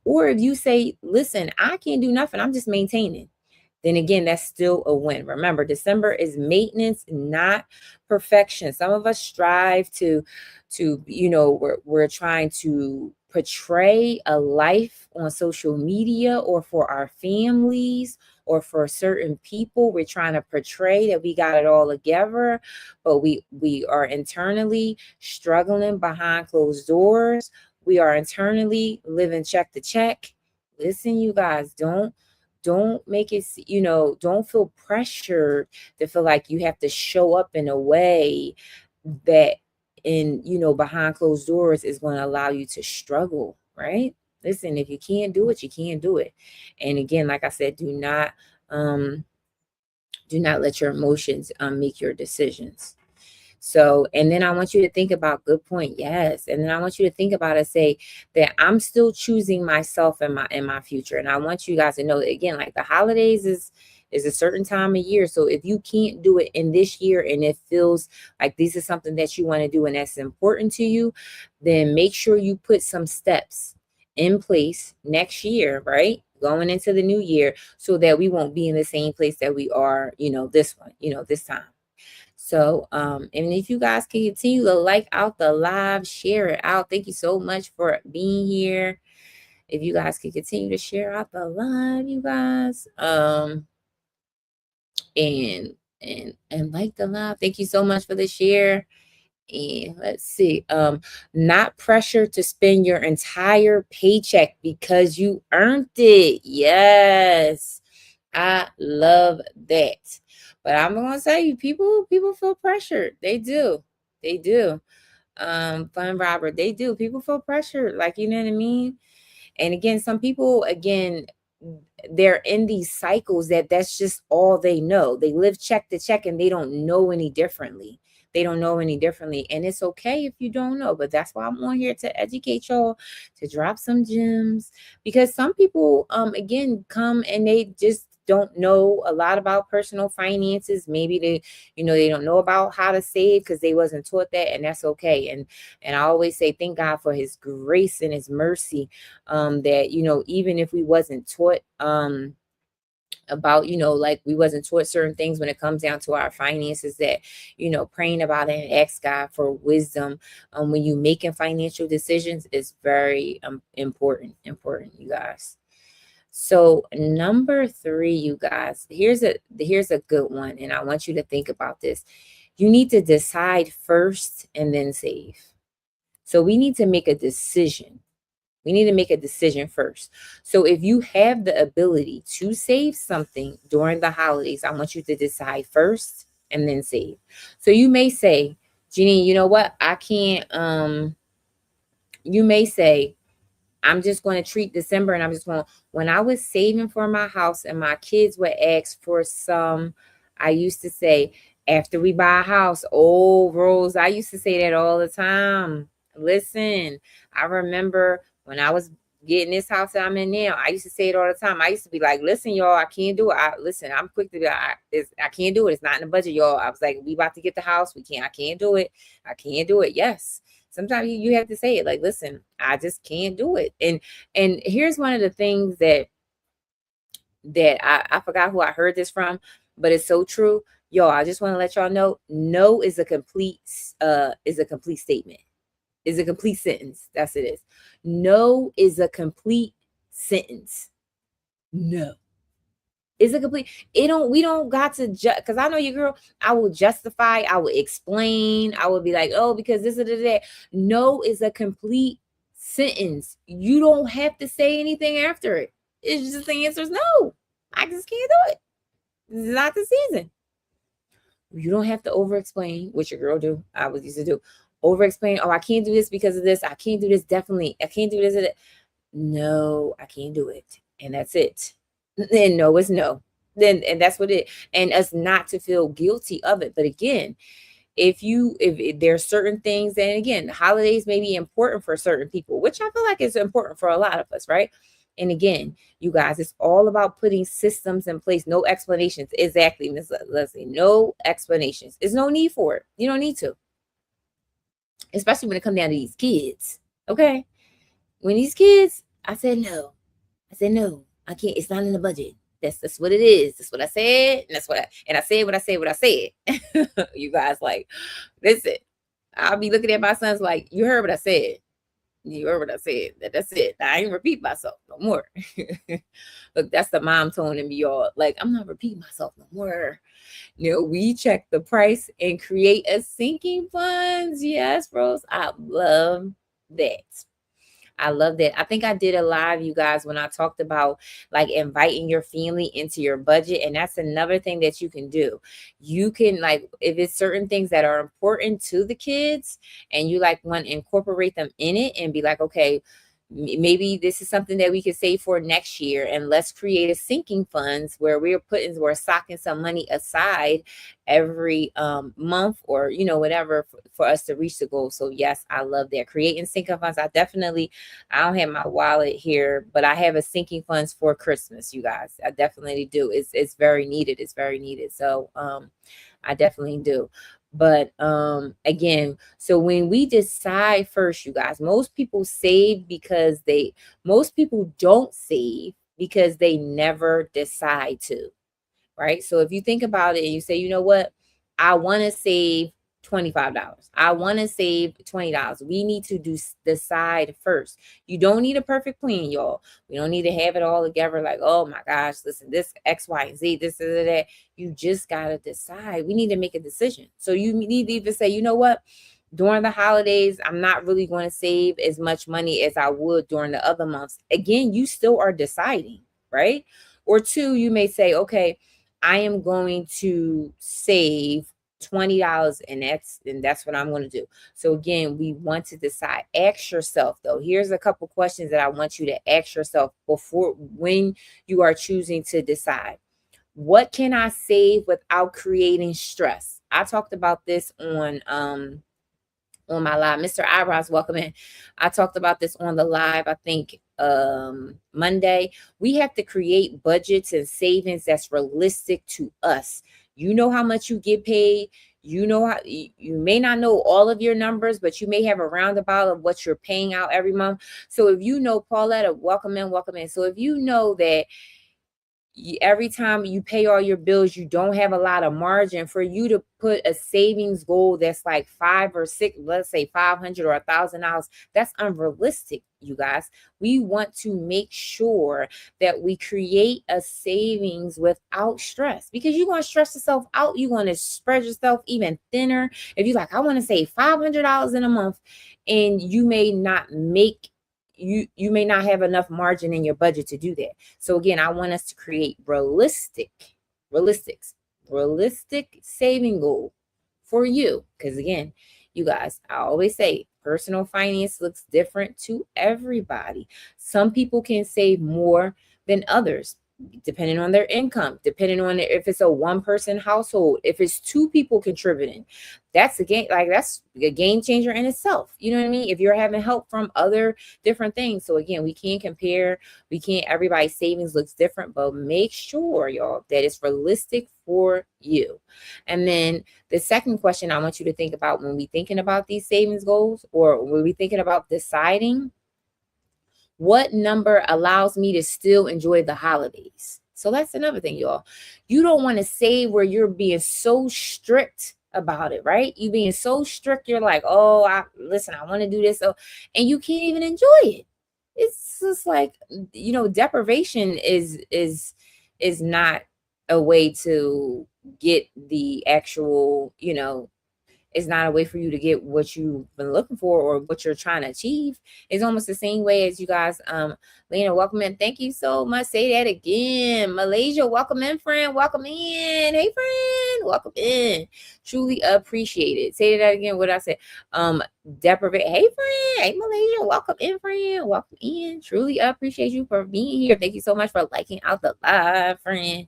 Or if you say, listen, I can't do nothing, I'm just maintaining, then again, that's still a win. Remember, December is maintenance, not perfection. Some of us strive to we're trying to portray a life on social media, or for our families, or for certain people. We're trying to portray that we got it all together, but we are internally struggling behind closed doors. We are internally living check to check. Listen, you guys, don't make it, don't feel pressured to feel like you have to show up in a way that behind closed doors is going to allow you to struggle, right? Listen, if you can't do it, you can't do it. And again, like I said, do not let your emotions make your decisions. So, and then I want you to think about, good point. Yes. And then I want you to think about it, say that I'm still choosing myself in my future. And I want you guys to know that, again, like the holidays It's a certain time of year. So if you can't do it in this year and it feels like this is something that you want to do and that's important to you, then make sure you put some steps in place next year, right? Going into the new year, so that we won't be in the same place that we are, this one, this time. So, and if you guys can continue to like out the live, share it out. Thank you so much for being here. If you guys can continue to share out the live, you guys, and like the live. Thank you so much for the share. And let's see, not pressure to spend your entire paycheck because you earned it. Yes, I love that. But I'm gonna tell you, people feel pressured. They do. They do. Fun Robert, they do. People feel pressured, like, you know what I mean? And again, some people, again, they're in these cycles that's just all they know. They live check to check and they don't know any differently. They don't know any differently. And it's okay if you don't know, but that's why I'm on here to educate y'all, to drop some gems. Because some people, again, come and they just don't know a lot about personal finances. Maybe they don't know about how to save because they wasn't taught that, and that's okay. And I always say thank God for his grace and his mercy, that even if we wasn't taught about, like we wasn't taught certain things when it comes down to our finances, that praying about it and ask God for wisdom when you making financial decisions is very important, you guys. So number 3, you guys, here's a good one, and I want you to think about this. You need to decide first and then save. So we need to make a decision. We need to make a decision first. So if you have the ability to save something during the holidays, I want you to decide first and then save. So you may say, Jeannie, you know what? I can't, you may say, I'm just going to treat December, and I'm just going, when I was saving for my house and my kids would ask for some, I used to say, after we buy a house, oh, Rose, I used to say that all the time. Listen, I remember when I was getting this house that I'm in now, I used to say it all the time. I used to be like, listen, y'all, I can't do it. I'm quick to be I can't do it. It's not in the budget, y'all. I was like, we about to get the house. I can't do it. I can't do it. Yes. Sometimes you have to say it, like, listen, I just can't do it. And here's one of the things that I forgot who I heard this from, but it's so true. Y'all, I just want to let y'all know, no is a complete statement. Is a complete sentence. That's it is. No is a complete sentence. No. Is a complete, we don't got to because I know your girl, I will justify, I will explain, I will be like, oh, because this is that. No is a complete sentence. You don't have to say anything after it. It's just the answer is no. I just can't do it. This is not the season. You don't have to over explain, what your girl do. I was used to do. Over explain, oh, I can't do this because of this. I can't do this, definitely. I can't do this. No, I can't do it. And that's it. Then no is no. And that's what and us not to feel guilty of it. But again, if there's certain things, and again, holidays may be important for certain people, which I feel like is important for a lot of us, right? And again, you guys, it's all about putting systems in place. No explanations. Exactly, Ms. Leslie. No explanations. There's no need for it. You don't need to. Especially when it comes down to these kids. Okay? When these kids, I said no. I can't. It's not in the budget. That's what it is. That's what I said. And I said what I said. You guys, like, listen, I'll be looking at my sons like, you heard what I said. You heard what I said. That's it. I ain't repeat myself no more. Look, that's the mom tone in me, y'all. Like, I'm not repeating myself no more. We check the price and create a sinking funds. Yes, bros. I love that. I love that. I think I did a live, you guys, when I talked about like inviting your family into your budget. And that's another thing that you can do. You can, like, if it's certain things that are important to the kids and you like want to incorporate them in it and be like, okay, maybe this is something that we could save for next year, and let's create a sinking funds where we're socking some money aside every month, or whatever, for us to reach the goal. So yes, I love that, creating sinking funds. I don't have my wallet here, but I have a sinking funds for Christmas, you guys. I definitely do. It's very needed. It's very needed. So I definitely do. But again, so when we decide first, you guys, most people don't save because they never decide to, right? So if you think about it and you say, you know what, I want to save $25. I want to save $20. We need to decide first. You don't need a perfect plan, y'all. We don't need to have it all together like, oh my gosh, listen, this X, Y, and Z, this is that. You just got to decide. We need to make a decision. So you need to even say, you know what, during the holidays, I'm not really going to save as much money as I would during the other months. Again, you still are deciding, right? Or two, you may say, okay, I am going to save $20, and that's what I'm going to do. So again, we want to decide. Ask yourself though. Here's a couple questions that I want you to ask yourself when you are choosing to decide. What can I save without creating stress? I talked about this on my live. Mr. Eyebrows, welcome in. I talked about this on the live, I think Monday. We have to create budgets and savings that's realistic to us. You know how much you get paid. You know how you may not know all of your numbers, but you may have a roundabout of what you're paying out every month. So if you know, Pauletta, welcome in, welcome in. So if you know that every time you pay all your bills, you don't have a lot of margin, for you to put a savings goal that's like 5 or 6, let's say $500 or $1,000, that's unrealistic, you guys. We want to make sure that we create a savings without stress, because you're going to stress yourself out. You're going to spread yourself even thinner. If you're like, I want to save $500 in a month, and you may not have enough margin in your budget to do that. So again, I want us to create realistic saving goal for you. Because again, you guys, I always say personal finance looks different to everybody. Some people can save more than others, depending on their income, depending on if it's a one-person household, if it's two people contributing. That's a game changer in itself. You know what I mean? If you're having help from other different things. So again, we can't compare. Everybody's savings looks different, but make sure, y'all, that it's realistic for you. And then the second question I want you to think about when we thinking about these savings goals, or when we thinking about deciding, what number allows me to still enjoy the holidays? So that's another thing, y'all. You don't want to save where you're being so strict about it, right? You being so strict, you're like, oh, I want to do this, and you can't even enjoy it. It's just like, deprivation is not a way to get the actual, it's not a way for you to get what you've been looking for or what you're trying to achieve. It's almost the same way as you guys. Lena, welcome in. Thank you so much. Say that again. Malaysia, welcome in, friend. Welcome in. Hey, friend. Welcome in. Truly appreciate it. Say that again. What I said. Deprivate. Hey, friend. Hey, Malaysia. Welcome in, friend. Welcome in. Truly appreciate you for being here. Thank you so much for liking out the live, friend.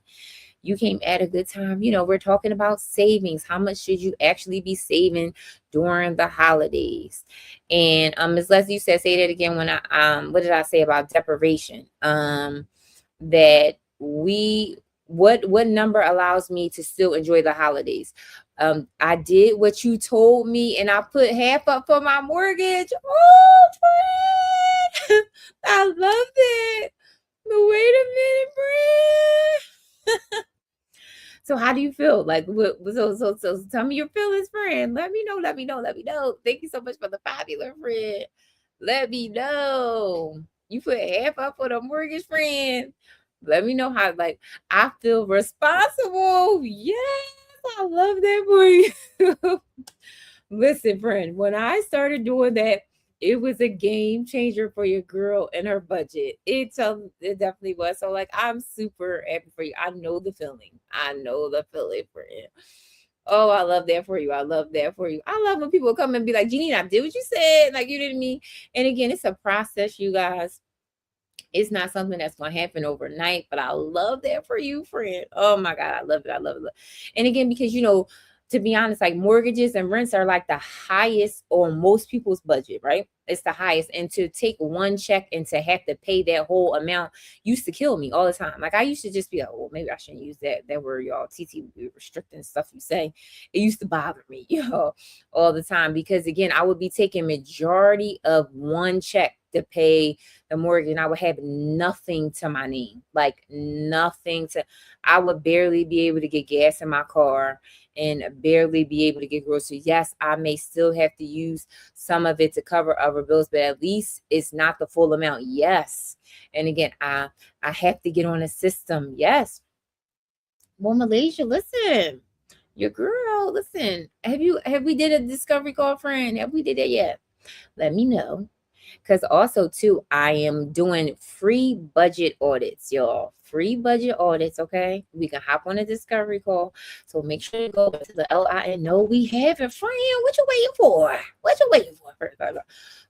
You came at a good time. We're talking about savings. How much should you actually be saving during the holidays? And Ms. Leslie, you said, say that again. When what did I say about deprivation? That what number allows me to still enjoy the holidays? I did what you told me, and I put half up for my mortgage. Oh, friend, I love it. But wait a minute, friend. So how do you feel? Like, so tell me your feelings, friend. Let me know. Thank you so much for the popular, friend. Let me know. You put half up for the mortgage, friend. Let me know how, I feel responsible. Yes, I love that for you. Listen, friend, when I started doing that, it was a game changer for your girl and her budget. It definitely was. So I'm super happy for you. I know the feeling. For you. Oh, I love that for you. I love that for you. I love when people come and be like, Jeanine, I did what you said. Like, you didn't mean. And again, it's a process, you guys. It's not something that's going to happen overnight, but I love that for you, friend. Oh my God, I love it. I love it. And again, because, to be honest, like mortgages and rents are like the highest on most people's budget, right? It's the highest. And to take one check and to have to pay that whole amount used to kill me all the time. Like I used to just be like, well, maybe I shouldn't use that word, y'all. TT restricting stuff you say. It used to bother me, all the time. Because again, I would be taking majority of one check to pay the mortgage, and I would have nothing to my name, like nothing to. I would barely be able to get gas in my car and barely be able to get groceries. Yes, I may still have to use some of it to cover other bills, but at least it's not the full amount. Yes. And again, I have to get on a system. Yes. Well, Malaysia, listen. Your girl, listen. Have we did a discovery call, friend? Have we did it yet? Let me know. Because also, too, I am doing free budget audits, y'all. Free budget audits, okay? We can hop on a discovery call. So make sure you go to the LIN. No, we have it, friend. What you waiting for? What you waiting for?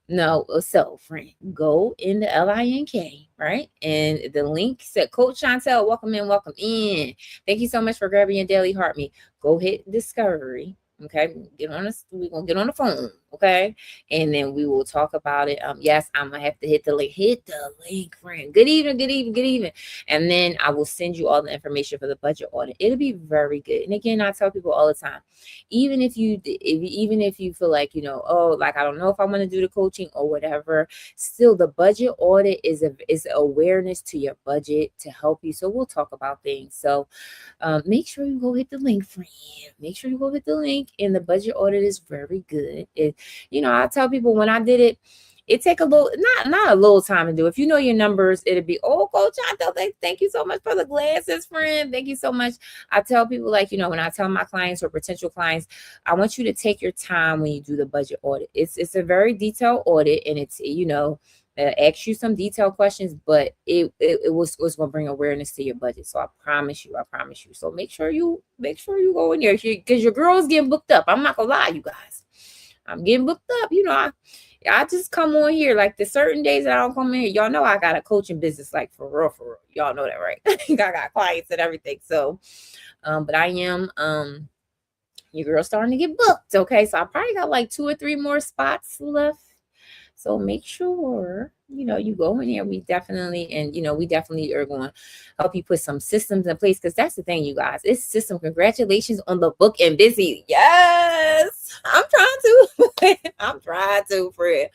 No, so friend, go in the LINK, right? And the link said, Coach Chantel, welcome in, welcome in. Thank you so much for grabbing your daily heart me. Go hit discovery. Okay, we're gonna get on the phone, okay, and then we will talk about it. Yes, I'm gonna have to hit the link, friend. Good evening, good evening, good evening. And then I will send you all the information for the budget audit. It'll be very good. And again, I tell people all the time, even if you feel like, oh, like I don't know if I want to do the coaching or whatever, still the budget audit is awareness to your budget to help you. So we'll talk about things. So make sure you go hit the link, friend. Make sure you go hit the link. And the budget audit is very good. I tell people when I did it, it take a little, not a little time to do. If you know your numbers, it'll be, oh, Coach Chantel, thank you so much for the glasses, friend. Thank you so much. I tell people, like, when I tell my clients or potential clients, I want you to take your time when you do the budget audit. It's a very detailed audit, and it's, ask you some detailed questions, but it was going to bring awareness to your budget. So I promise you. So make sure you go in there, because your girl's getting booked up. I'm not gonna lie, you guys. I'm getting booked up. I just come on here like the certain days that I don't come in here. Y'all know I got a coaching business, like for real. Y'all know that, right? I got clients and everything. So, but I am your girl's starting to get booked. Okay, so I probably got like 2 or 3 more spots left. So make sure, you go in there. We definitely are going to help you put some systems in place, because that's the thing, you guys. It's system. Congratulations on the book and busy. Yes, I'm trying to. I'm trying to, Fred.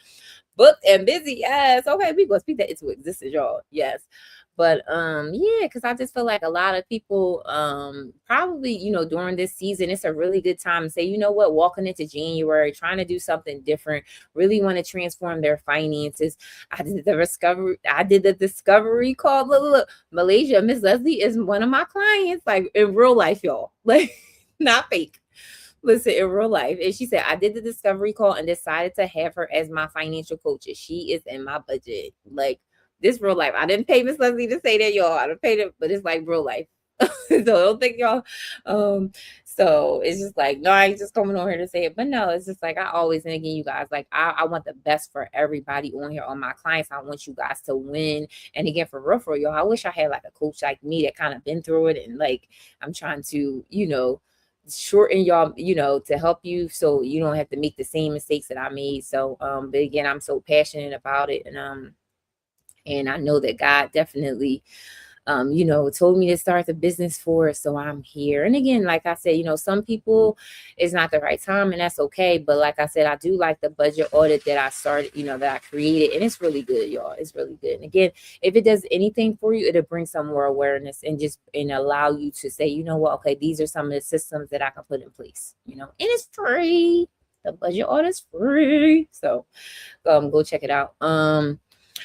Booked and busy. Yes. Okay, we going to speak that into existence, y'all. Yes. But yeah, because I just feel like a lot of people probably, during this season, it's a really good time to say, you know what, walking into January, trying to do something different, really want to transform their finances. I did the discovery call. Look, Malaysia, Miss Leslie is one of my clients, like in real life, y'all. Like not fake. Listen, in real life. And she said, I did the discovery call and decided to have her as my financial coach. She is in my budget. Like, this real life. I didn't pay Miss Leslie to say that, y'all. I didn't pay it, but it's like real life. So don't think y'all. So it's just like, no, I ain't just coming on here to say it. But no, it's just like I always, and again, you guys, like I want the best for everybody on here, on my clients. I want you guys to win. And again, for real, y'all, I wish I had like a coach like me that kind of been through it. And like I'm trying to, shorten y'all, to help you so you don't have to make the same mistakes that I made. So but again, I'm so passionate about it. And I know that God definitely, told me to start the business for it. So I'm here. And again, like I said, some people it's not the right time, and that's okay. But like I said, I do like the budget audit that I started, that I created. And it's really good, y'all. It's really good. And again, if it does anything for you, it'll bring some more awareness and allow you to say, you know what, okay, these are some of the systems that I can put in place, and it's free. The budget audit's free. So go check it out.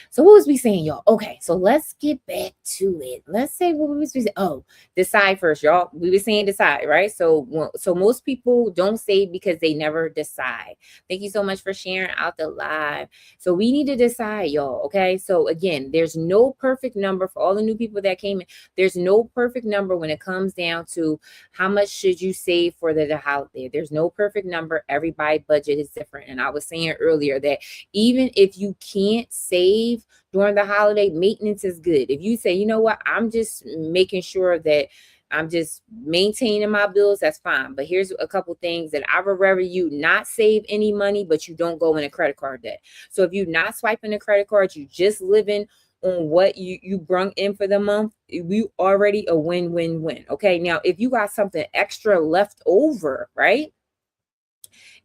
So what was we saying, y'all? Okay, so let's get back to it. Let's say what was we saying? Oh, decide first, y'all. We were saying decide, right? So most people don't save because they never decide. Thank you so much for sharing out the live. So we need to decide, y'all. Okay. So again, there's no perfect number for all the new people that came in. There's no perfect number when it comes down to how much should you save for the holiday. There's no perfect number. Everybody's budget is different. And I was saying earlier that even if you can't save during the holiday, maintenance is good. If you say, you know what, I'm just making sure that I'm just maintaining my bills, that's fine. But here's a couple things that I would rather you not save any money, but you don't go in a credit card debt. So if you're not swiping the credit card, you just living on what you brung in for the month, you already a win-win-win. Okay. Now, if you got something extra left over, right,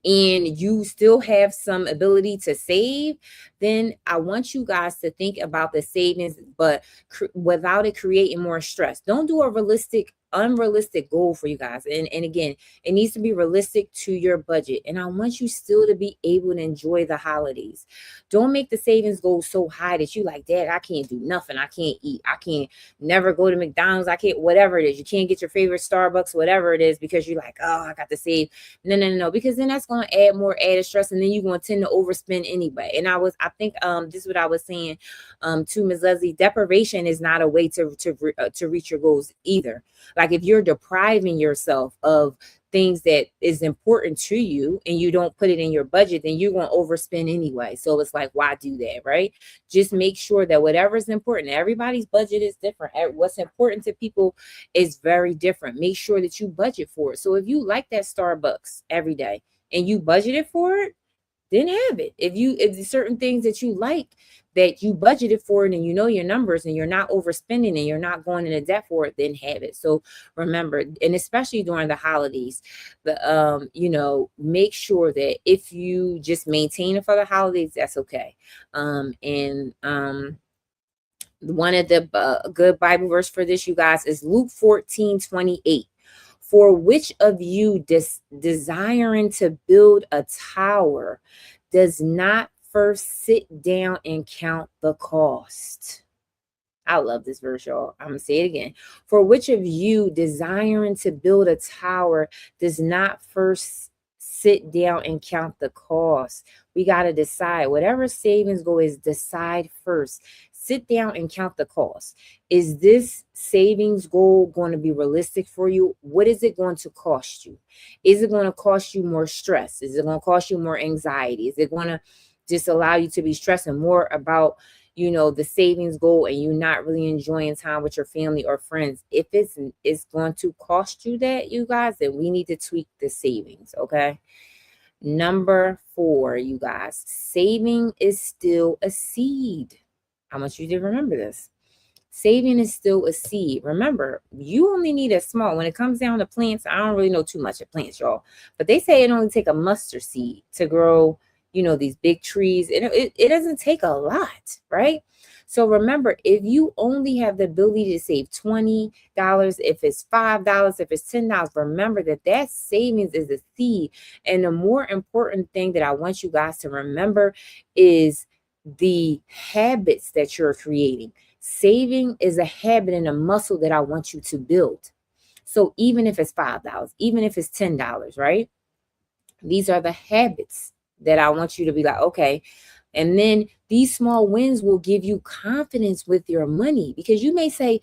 and you still have some ability to save, then I want you guys to think about the savings, but without it creating more stress. Don't do a unrealistic goal for you guys. And again, it needs to be realistic to your budget. And I want you still to be able to enjoy the holidays. Don't make the savings goal so high that you like, Dad, I can't do nothing. I can't eat. I can't never go to McDonald's. I can't, whatever it is. You can't get your favorite Starbucks, whatever it is, because you're like, oh, I got to save. No, because then that's going to add more added stress, and then you're going to tend to overspend anyway. And I think this is what I was saying to Ms. Leslie. Deprivation is not a way to reach your goals either. Like if you're depriving yourself of things that is important to you and you don't put it in your budget, then you're going to overspend anyway. So it's like, why do that, right? Just make sure that whatever is important, everybody's budget is different. What's important to people is very different. Make sure that you budget for it. So if you like that Starbucks every day and you budgeted for it, then have it. If there's certain things that you like that you budgeted for it and you know your numbers and you're not overspending and you're not going into debt for it, then have it. So remember, and especially during the holidays, make sure that if you just maintain it for the holidays, that's okay. One of the good Bible verse for this, you guys, is Luke 14:28. For which of you desiring to build a tower does not first sit down and count the cost? I love this verse, y'all. I'm going to say it again. For which of you desiring to build a tower does not first sit down and count the cost? We got to decide. Whatever savings goal is, decide first. Sit down and count the cost. Is this savings goal going to be realistic for you? What is it going to cost you? Is it going to cost you more stress? Is it going to cost you more anxiety? Is it going to just allow you to be stressing more about, the savings goal and you're not really enjoying time with your family or friends? If it's going to cost you that, you guys, then we need to tweak the savings, okay? Number 4, you guys, saving is still a seed. I want you to remember this. Saving is still a seed. Remember, you only need a small. When it comes down to plants, I don't really know too much of plants, y'all, but they say it only take a mustard seed to grow, these big trees. It doesn't take a lot, right? So remember, if you only have the ability to save $20, if it's $5, if it's $10, remember that savings is a seed. And the more important thing that I want you guys to remember is the habits that you're creating. Saving is a habit and a muscle that I want you to build. So even if it's $5, even if it's $10, right? These are the habits that I want you to be like, okay. And then these small wins will give you confidence with your money, because you may say,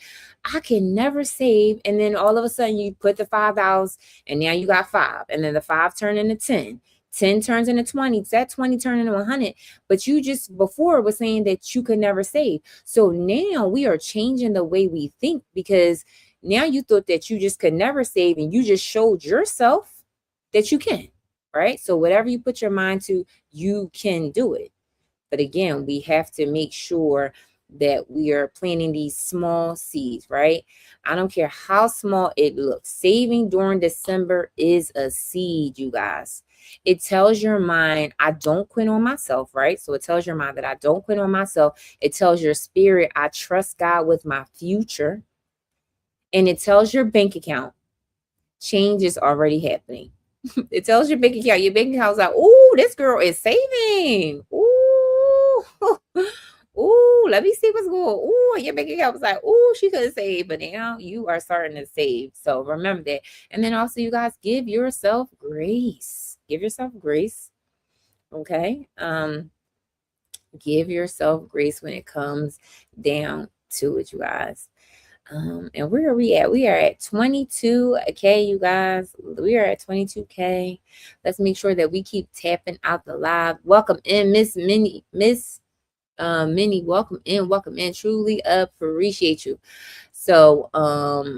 I can never save. And then all of a sudden you put the $5 and now you got 5, and then the 5 turn into 10. 10 turns into 20, that 20 turn into 100. But you just before was saying that you could never save. So now we are changing the way we think, because now you thought that you just could never save, and you just showed yourself that you can, right? So whatever you put your mind to, you can do it. But again, we have to make sure that we are planting these small seeds, right? I don't care how small it looks. Saving during December is a seed, you guys. It tells your mind, I don't quit on myself, right? So it tells your mind that I don't quit on myself. It tells your spirit, I trust God with my future. And it tells your bank account, change is already happening. It tells your bank account is like, oh, this girl is saving. Ooh. Ooh, let me see what's going. Ooh, your bank account was like, ooh, she could have saved, but now you are starting to save. So remember that. And then also, you guys, give yourself grace. Give yourself grace. Okay. Give yourself grace when it comes down to it, you guys. And where are we at? We are at 22K, you guys. We are at 22K. Let's make sure that we keep tapping out the live. Welcome in, Miss Minnie. Miss Minnie, welcome in. Welcome in. Truly appreciate you. So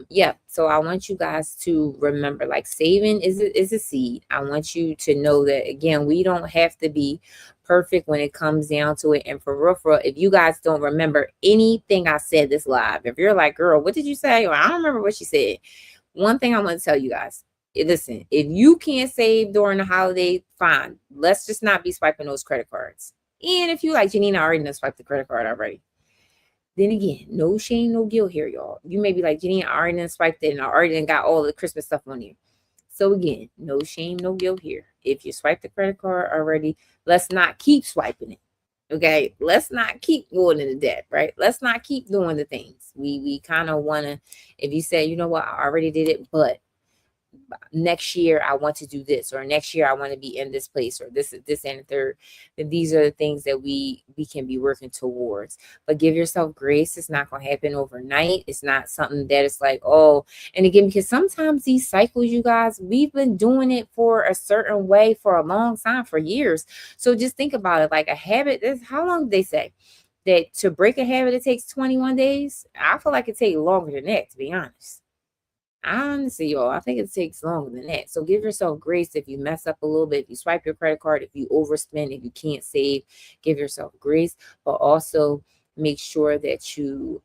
yeah, so I want you guys to remember, like, saving is a seed. I want you to know that, again, we don't have to be perfect when it comes down to it. And for real, if you guys don't remember anything I said this live, if you're like, girl, what did you say? Or I don't remember what she said. One thing I want to tell you guys, listen, if you can't save during the holiday, fine. Let's just not be swiping those credit cards. And if you like, Janina, I already done swiped the credit card already. Then again, no shame, no guilt here, y'all. You may be like, Janine, I already done swiped it and I already done got all the Christmas stuff on you. So again, no shame, no guilt here. If you swipe the credit card already, let's not keep swiping it. Okay, let's not keep going into debt, right? Let's not keep doing the things. We kind of want to, if you say, you know what, I already did it, but next year I want to do this, or next year I want to be in this place, or this and the third, then these are the things that we can be working towards. But give yourself grace. It's not going to happen overnight. It's not something that it's like, oh, and again, because sometimes these cycles, you guys, we've been doing it for a certain way for a long time, for years. So just think about it, like a habit is, how long did they say that to break a habit it takes 21 days? I feel like it takes longer than that, to be honest. Honestly, y'all, I think it takes longer than that. So give yourself grace if you mess up a little bit, if you swipe your credit card, if you overspend, if you can't save, give yourself grace. But also make sure that you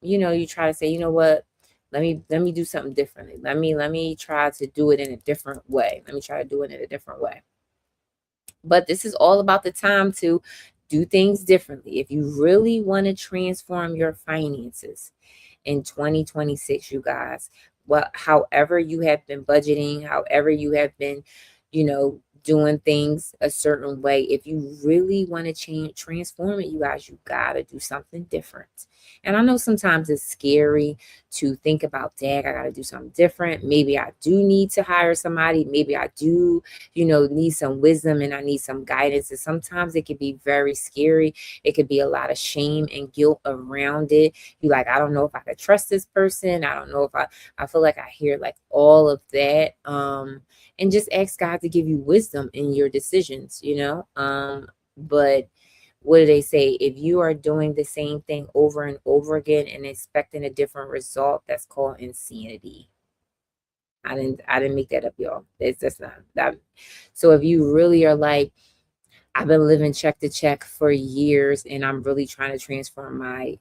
you try to say, you know what, let me do something differently. Let me try to do it in a different way. Let me try to do it in a different way. But this is all about the time to do things differently. If you really want to transform your finances in 2026, you guys, however you have been budgeting, however you have been, doing things a certain way, if you really want to transform it, you guys, you gotta do something different. And I know sometimes it's scary to think about, dang, I gotta do something different. Maybe I do need to hire somebody. Maybe I do, need some wisdom and I need some guidance. And sometimes it can be very scary. It could be a lot of shame and guilt around it. You like, I don't know if I could trust this person. I don't know if I feel like I hear like all of that. And just ask God to give you wisdom in your decisions, but what do they say? If you are doing the same thing over and over again and expecting a different result, that's called insanity. I didn't make that up, y'all. That's not that. So if you really are like, I've been living check to check for years and I'm really trying to transform my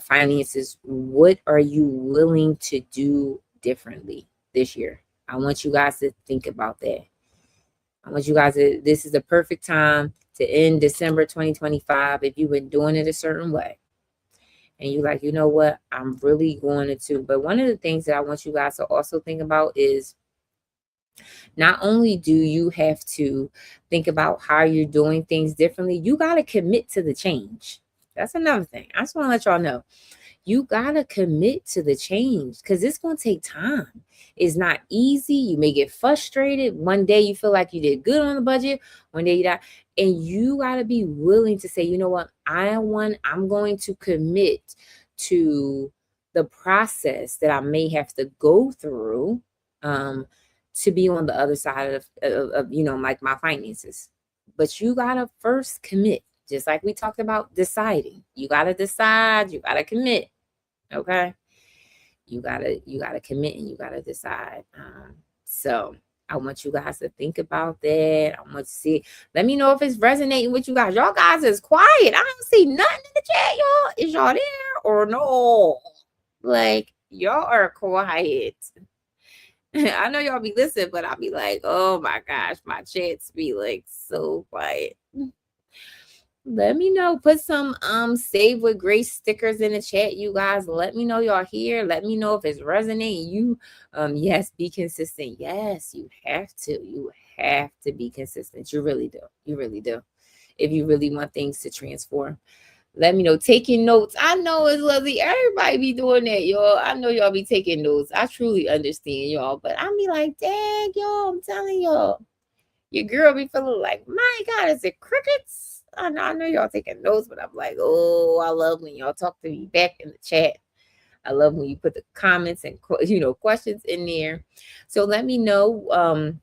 finances, what are you willing to do differently this year? I want you guys to think about that. I want you guys to, this is the perfect time to end December 2025 if you've been doing it a certain way. And you're like, you know what, I'm really going to. But one of the things that I want you guys to also think about is, not only do you have to think about how you're doing things differently, you got to commit to the change. That's another thing. I just want to let y'all know. You got to commit to the change because it's going to take time. It's not easy. You may get frustrated. One day you feel like you did good on the budget. One day you die. And you got to be willing to say, you know what? I'm going to commit to the process that I may have to go through to be on the other side of like my finances. But you got to first commit. Just like we talked about deciding. You got to decide, you got to commit. Okay? You got to commit and you got to decide. So I want you guys to think about that. I want to see. Let me know if it's resonating with you guys. Y'all guys is quiet. I don't see nothing in the chat, y'all. Is y'all there or no? Like, y'all are quiet. I know y'all be listening, but I'll be like, oh my gosh, my chats be like so quiet. Let me know. Put some save with grace stickers in the chat, you guys. Let me know y'all here. Let me know if it's resonating. You yes, be consistent. Yes, you have to. You have to be consistent. You really do. You really do. if you really want things to transform. Let me know. Taking notes. I know it's lovely. Everybody be doing that, y'all. I know y'all be taking notes. I truly understand y'all. But I be like, dang, y'all, I'm telling y'all. Your girl be feeling like, my God, is it crickets? I know y'all taking notes, but I'm like, oh, I love when y'all talk to me back in the chat. I love when you put the comments and questions in there. So let me know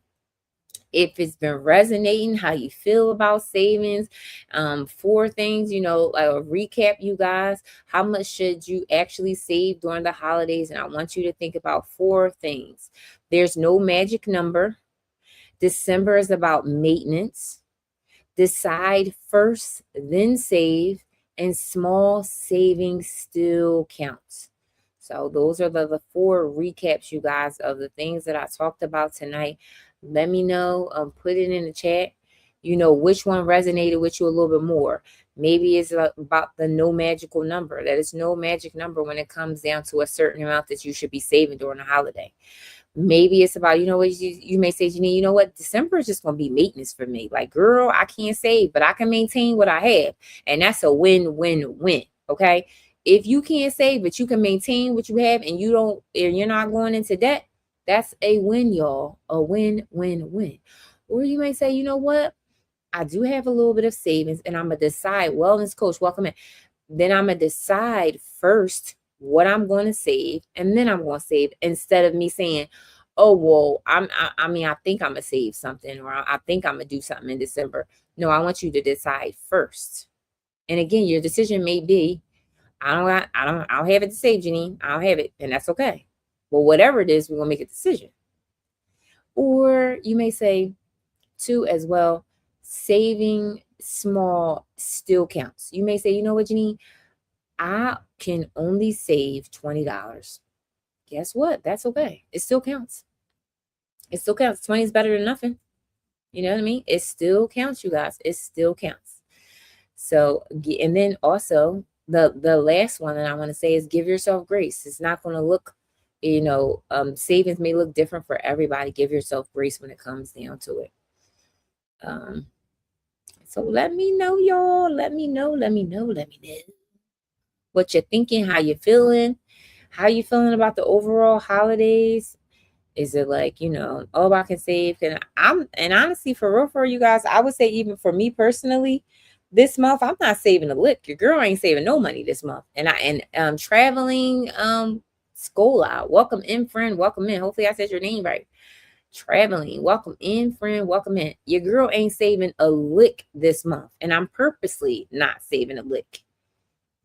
if it's been resonating, how you feel about savings. 4 things, I'll recap you guys. How much should you actually save during the holidays? And I want you to think about 4 things. There's no magic number. December is about maintenance. Decide first, then save, and small savings still counts. So those are the 4 recaps, you guys, of the things that I talked about tonight. Let me know. Put it in the chat. Which one resonated with you a little bit more. Maybe it's about the no magical number. That is no magic number when it comes down to a certain amount that you should be saving during the holiday. Maybe it's about, what you may say, Janine, you know what? December is just going to be maintenance for me. Like, girl, I can't save, but I can maintain what I have. And that's a win-win-win. Okay. If you can't save, but you can maintain what you have and you're not going into debt, that's a win, y'all. A win-win-win. Or you may say, you know what? I do have a little bit of savings and I'm going to decide, wellness coach, welcome in. Then I'm going to decide first what I'm going to save, and then I'm going to save, instead of me saying, oh, well, I think I'm going to save something, or I think I'm going to do something in December. No, I want you to decide first. And again, your decision may be, I don't have it to save, Janine. I don't have it, and that's okay. Well, whatever it is, we're going to make a decision. Or you may say, too, as well, saving small still counts. You may say, you know what, Janine? I can only save $20. Guess what? That's okay. It still counts. It still counts. 20 is better than nothing. You know what I mean? It still counts, you guys. It still counts. So, and then also the last one that I want to say is give yourself grace. It's not going to look, savings may look different for everybody. Give yourself grace when it comes down to it. So let me know, y'all. Let me know what you're thinking, how you're feeling. How you feeling about the overall holidays? Is it like, oh, I can save? And honestly, for real, you guys, I would say even for me personally, this month, I'm not saving a lick. Your girl ain't saving no money this month. And traveling, Scola, welcome in, friend, welcome in. Hopefully I said your name right. Traveling, welcome in, friend, welcome in. Your girl ain't saving a lick this month. And I'm purposely not saving a lick,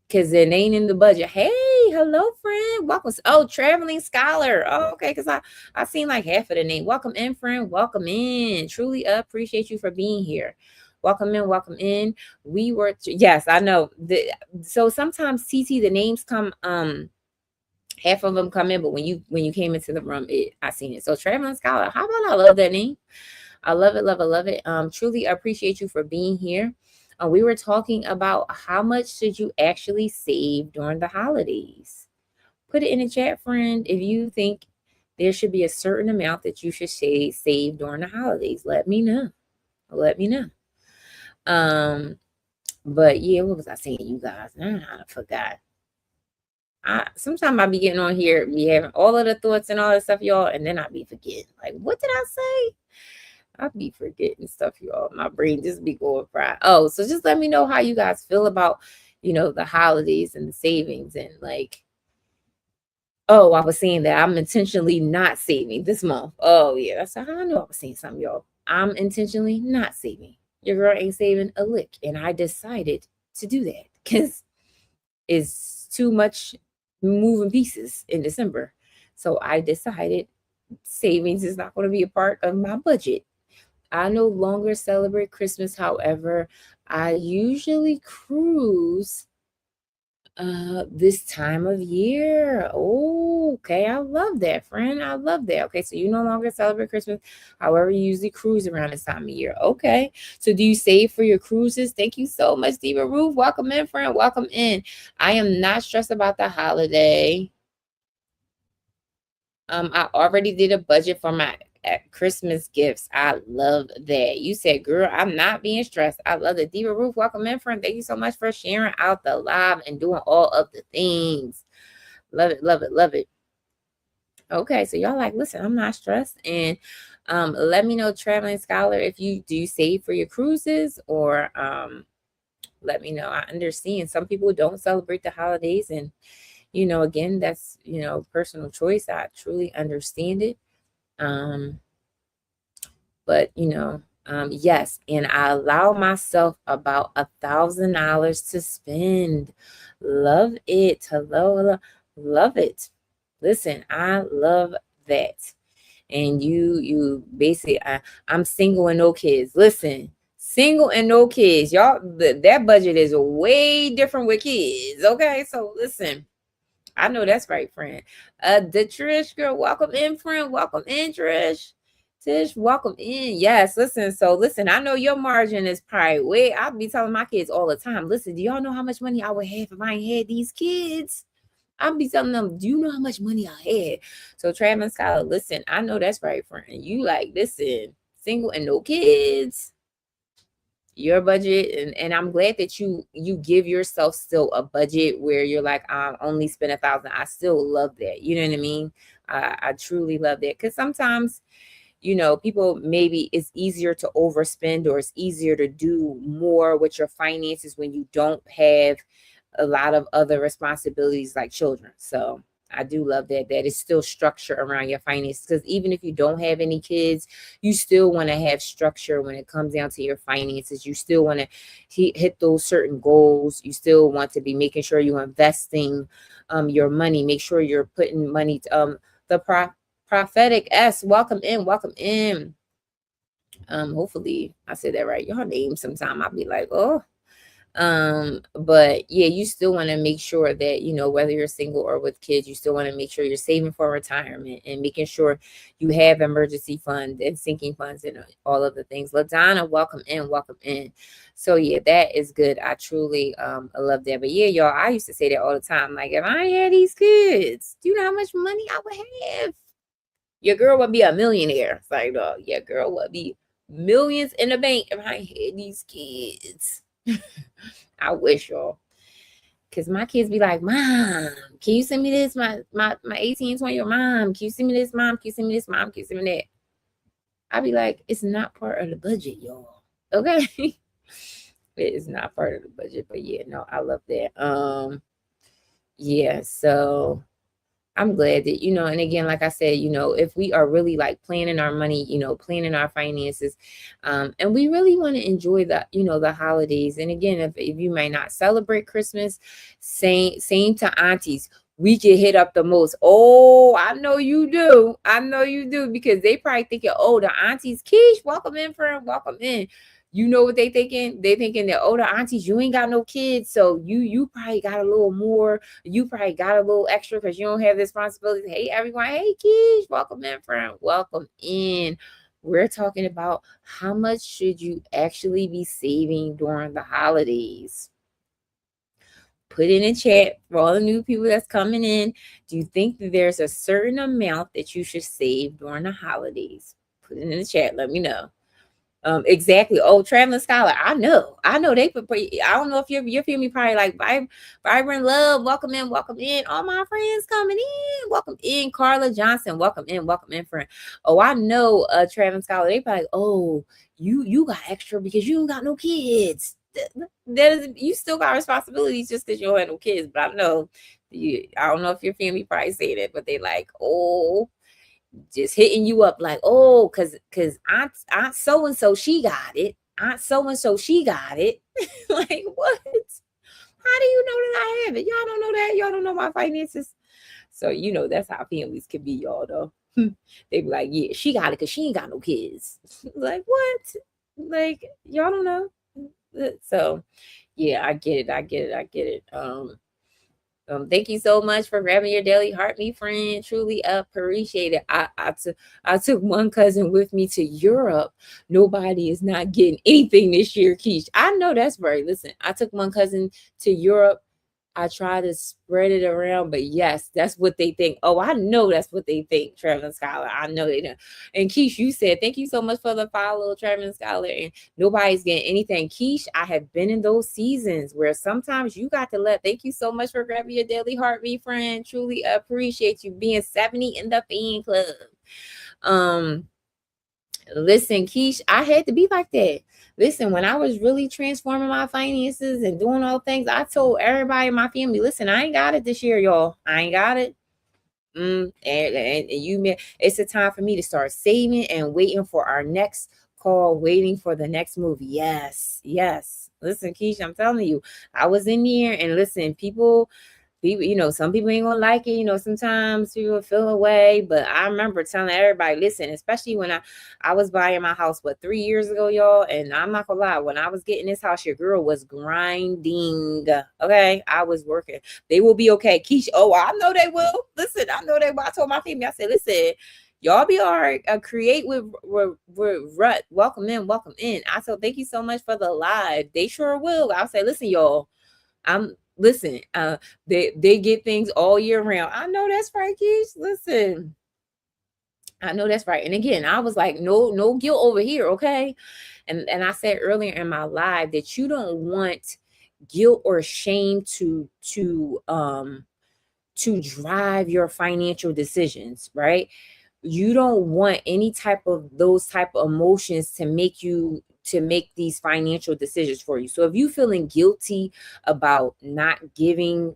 because it ain't in the budget. Hey, hello, friend. Welcome. Oh, traveling scholar. Oh, okay. Because I seen like half of the name. Welcome in, friend. Welcome in. Truly appreciate you for being here. Welcome in. Welcome in. Yes, I know. So sometimes TT, the names come, half of them come in, but when you came into the room, I seen it. So traveling scholar. How about I love that name? I love it, love it, love it. Truly appreciate you for being here. We were talking about how much should you actually save during the holidays. Put it in the chat, friend, if you think there should be a certain amount that you should save during the holidays. Let me know. Let me know. But yeah, what was I saying, you guys? I forgot. Sometimes I be getting on here, be having all of the thoughts and all that stuff, y'all, and then I be forgetting. Like, what did I say? I'll be forgetting stuff, y'all. My brain just be going fried. Oh, so just let me know how you guys feel about, the holidays and the savings, and like, oh, I was saying that I'm intentionally not saving this month. Oh yeah, that's how I knew I was saying something, y'all. I'm intentionally not saving. Your girl ain't saving a lick, and I decided to do that because it's too much moving pieces in December. So I decided savings is not going to be a part of my budget. I no longer celebrate Christmas. However, I usually cruise this time of year. Oh, okay. I love that, friend. I love that. Okay, so you no longer celebrate Christmas. However, you usually cruise around this time of year. Okay. So do you save for your cruises? Thank you so much, Diva Ruth. Welcome in, friend. Welcome in. I am not stressed about the holiday. I already did a budget for my Christmas gifts. I love that. You said, girl, I'm not being stressed. I love the Diva Ruth. Welcome in, friend. Thank you so much for sharing out the live and doing all of the things. Love it, love it, love it. Okay, so y'all like, listen, I'm not stressed. And let me know, Traveling Scholar, if you do save for your cruises, or let me know. I understand some people don't celebrate the holidays, and again, that's personal choice. I truly understand it. But yes, and I allow myself about $1,000 to spend. Love it. Hello, hello. Love it. Listen, I love that. And you basically, I'm single and no kids. Listen, single and no kids, y'all. That budget is way different with kids. Okay, so listen. I know that's right, friend. The Trish girl, welcome in, friend. Welcome in, Trish. Tish, welcome in. Yes, listen, I know your margin is probably way. I'll be telling my kids all the time. Listen, do y'all know how much money I would have if I ain't had these kids? I'll be telling them, do you know how much money I had? So Travis Scholar, listen, I know that's right, friend. You like, listen, single and no kids, your budget, and I'm glad that you give yourself still a budget where you're like, I only spend 1,000. I still love that. You know what I mean? I truly love that, because sometimes people, maybe it's easier to overspend, or it's easier to do more with your finances when you don't have a lot of other responsibilities like children. So I do love that is still structure around your finances, because even if you don't have any kids, you still want to have structure when it comes down to your finances. You still want to hit those certain goals. You still want to be making sure you're investing your money. Make sure you're putting money to, the prophetic S. Welcome in, welcome in. Hopefully I said that right. Your name sometime I'll be like, oh. But yeah, you still want to make sure that, whether you're single or with kids, you still want to make sure you're saving for retirement and making sure you have emergency funds and sinking funds and all of the things. LaDonna, welcome in, welcome in. So yeah, that is good. I truly love that. But yeah, y'all, I used to say that all the time. Like, if I had these kids, do you know how much money I would have? Your girl would be a millionaire. It's like, oh, your girl would be millions in the bank if I had these kids. I wish, y'all. Because my kids be like, Mom, can you send me this? My 18, 20-year-old mom, can you send me this, mom? Can you send me this, mom? Can you send me that? I be like, it's not part of the budget, y'all. Okay? It is not part of the budget. But yeah, no, I love that. Yeah, so I'm glad that, and again, like I said, if we are really like planning our money, planning our finances, and we really want to enjoy the holidays. And again, if you may not celebrate Christmas, same to aunties, we get hit up the most. Oh, I know you do. I know you do, because they probably thinking, oh, the aunties, Keish, welcome in, friend, welcome in. You know what they thinking? They thinking that, oh, the aunties, you ain't got no kids, so you probably got a little more. You probably got a little extra because you don't have this responsibility. Hey, everyone. Hey, Keish, welcome in, friend. Welcome in. We're talking about how much should you actually be saving during the holidays. Put in the chat for all the new people that's coming in. Do you think that there's a certain amount that you should save during the holidays? Put it in the chat. Let me know. Exactly. Oh, Traveling Scholar. I know they put. I don't know if you're feeling me, probably like Vibrant Love. Welcome in, welcome in. All my friends coming in. Welcome in, Carla Johnson. Welcome in, friend. Oh, I know, Traveling Scholar. They probably, oh, you got extra because you don't got no kids. That is, you still got responsibilities just because you don't have no kids. But I know I don't know if your family probably say that, but they like, oh, just hitting you up like, oh, cause aunt so and so she got it. Aunt so and so she got it. Like, what? How do you know that I have it? Y'all don't know that. Y'all don't know my finances. So that's how families can be, y'all. Though they be like, yeah, she got it because she ain't got no kids. Like, what? Like, y'all don't know. So yeah, I get it. Thank you so much for grabbing your daily heart, me friend. Truly appreciate it. I took one cousin with me to Europe. Nobody is not getting anything this year, Keish. I know that's right. Listen, I took one cousin to Europe. I try to spread it around, but yes, that's what they think. Oh, I know that's what they think, Trevor and Scholar. I know they know. And Keish, you said, thank you so much for the follow, Trevor and Scholar. And nobody's getting anything. Keish, I have been in those seasons where sometimes you got to thank you so much for grabbing your daily heartbeat, friend. Truly appreciate you being 70 in the fan club. Listen, Keish, I had to be like that. Listen, when I was really transforming my finances and doing all things, I told everybody in my family, listen, I ain't got it this year, y'all. I ain't got it. And it's a time for me to start saving and waiting for our next call, waiting for the next movie. Yes. Listen, Keish, I'm telling you, I was in here and listen, people, some people ain't gonna like it. Sometimes people feel away, but I remember telling everybody, listen, especially when I was buying my house, 3 years ago, y'all, and I'm not gonna lie, when I was getting this house, your girl was grinding. Okay, I was working. They will be okay. Keish, oh, I know they will. Listen, I know they will. I told my family, I said, listen, y'all be all right. Create with Rut. Welcome in. I said, thank you so much for the live. They sure will. I'll say, listen, y'all, listen, they get things all year round. I know that's right, Keish. Listen, I know that's right. And again, I was like, no guilt over here, okay? And I said earlier in my live that you don't want guilt or shame to drive your financial decisions, right? You don't want any type of those type of emotions to make these financial decisions for you. So if you feeling guilty about not giving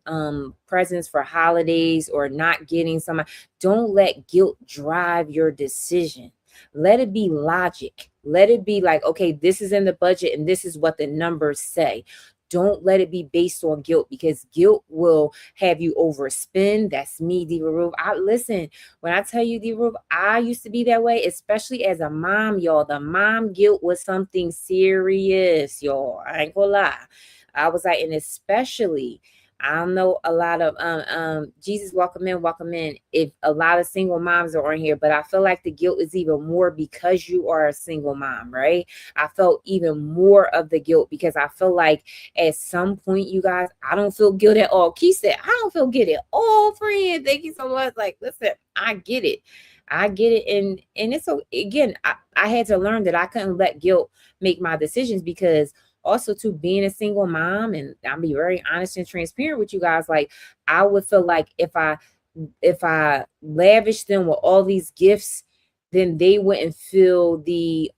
presents for holidays or not getting some, don't let guilt drive your decision. Let it be logic. Let it be like, okay, this is in the budget and this is what the numbers say. Don't let it be based on guilt, because guilt will have you overspend. That's me, Diva Roof. Listen, when I tell you, Diva Roof, I used to be that way, especially as a mom, y'all. The mom guilt was something serious, y'all. I ain't gonna lie. I was like, and especially, I don't know a lot of Jesus, welcome in. If a lot of single moms are on here, but I feel like the guilt is even more because you are a single mom, right? I felt even more of the guilt because I feel like at some point, you guys, I don't feel guilt at all. Key said, I don't feel guilt at all, friend. Thank you so much. Like, listen, I get it. And it's so, again, I had to learn that I couldn't let guilt make my decisions, because also to being a single mom, and I'll be very honest and transparent with you guys, like I would feel like if I lavish them with all these gifts, then they wouldn't feel the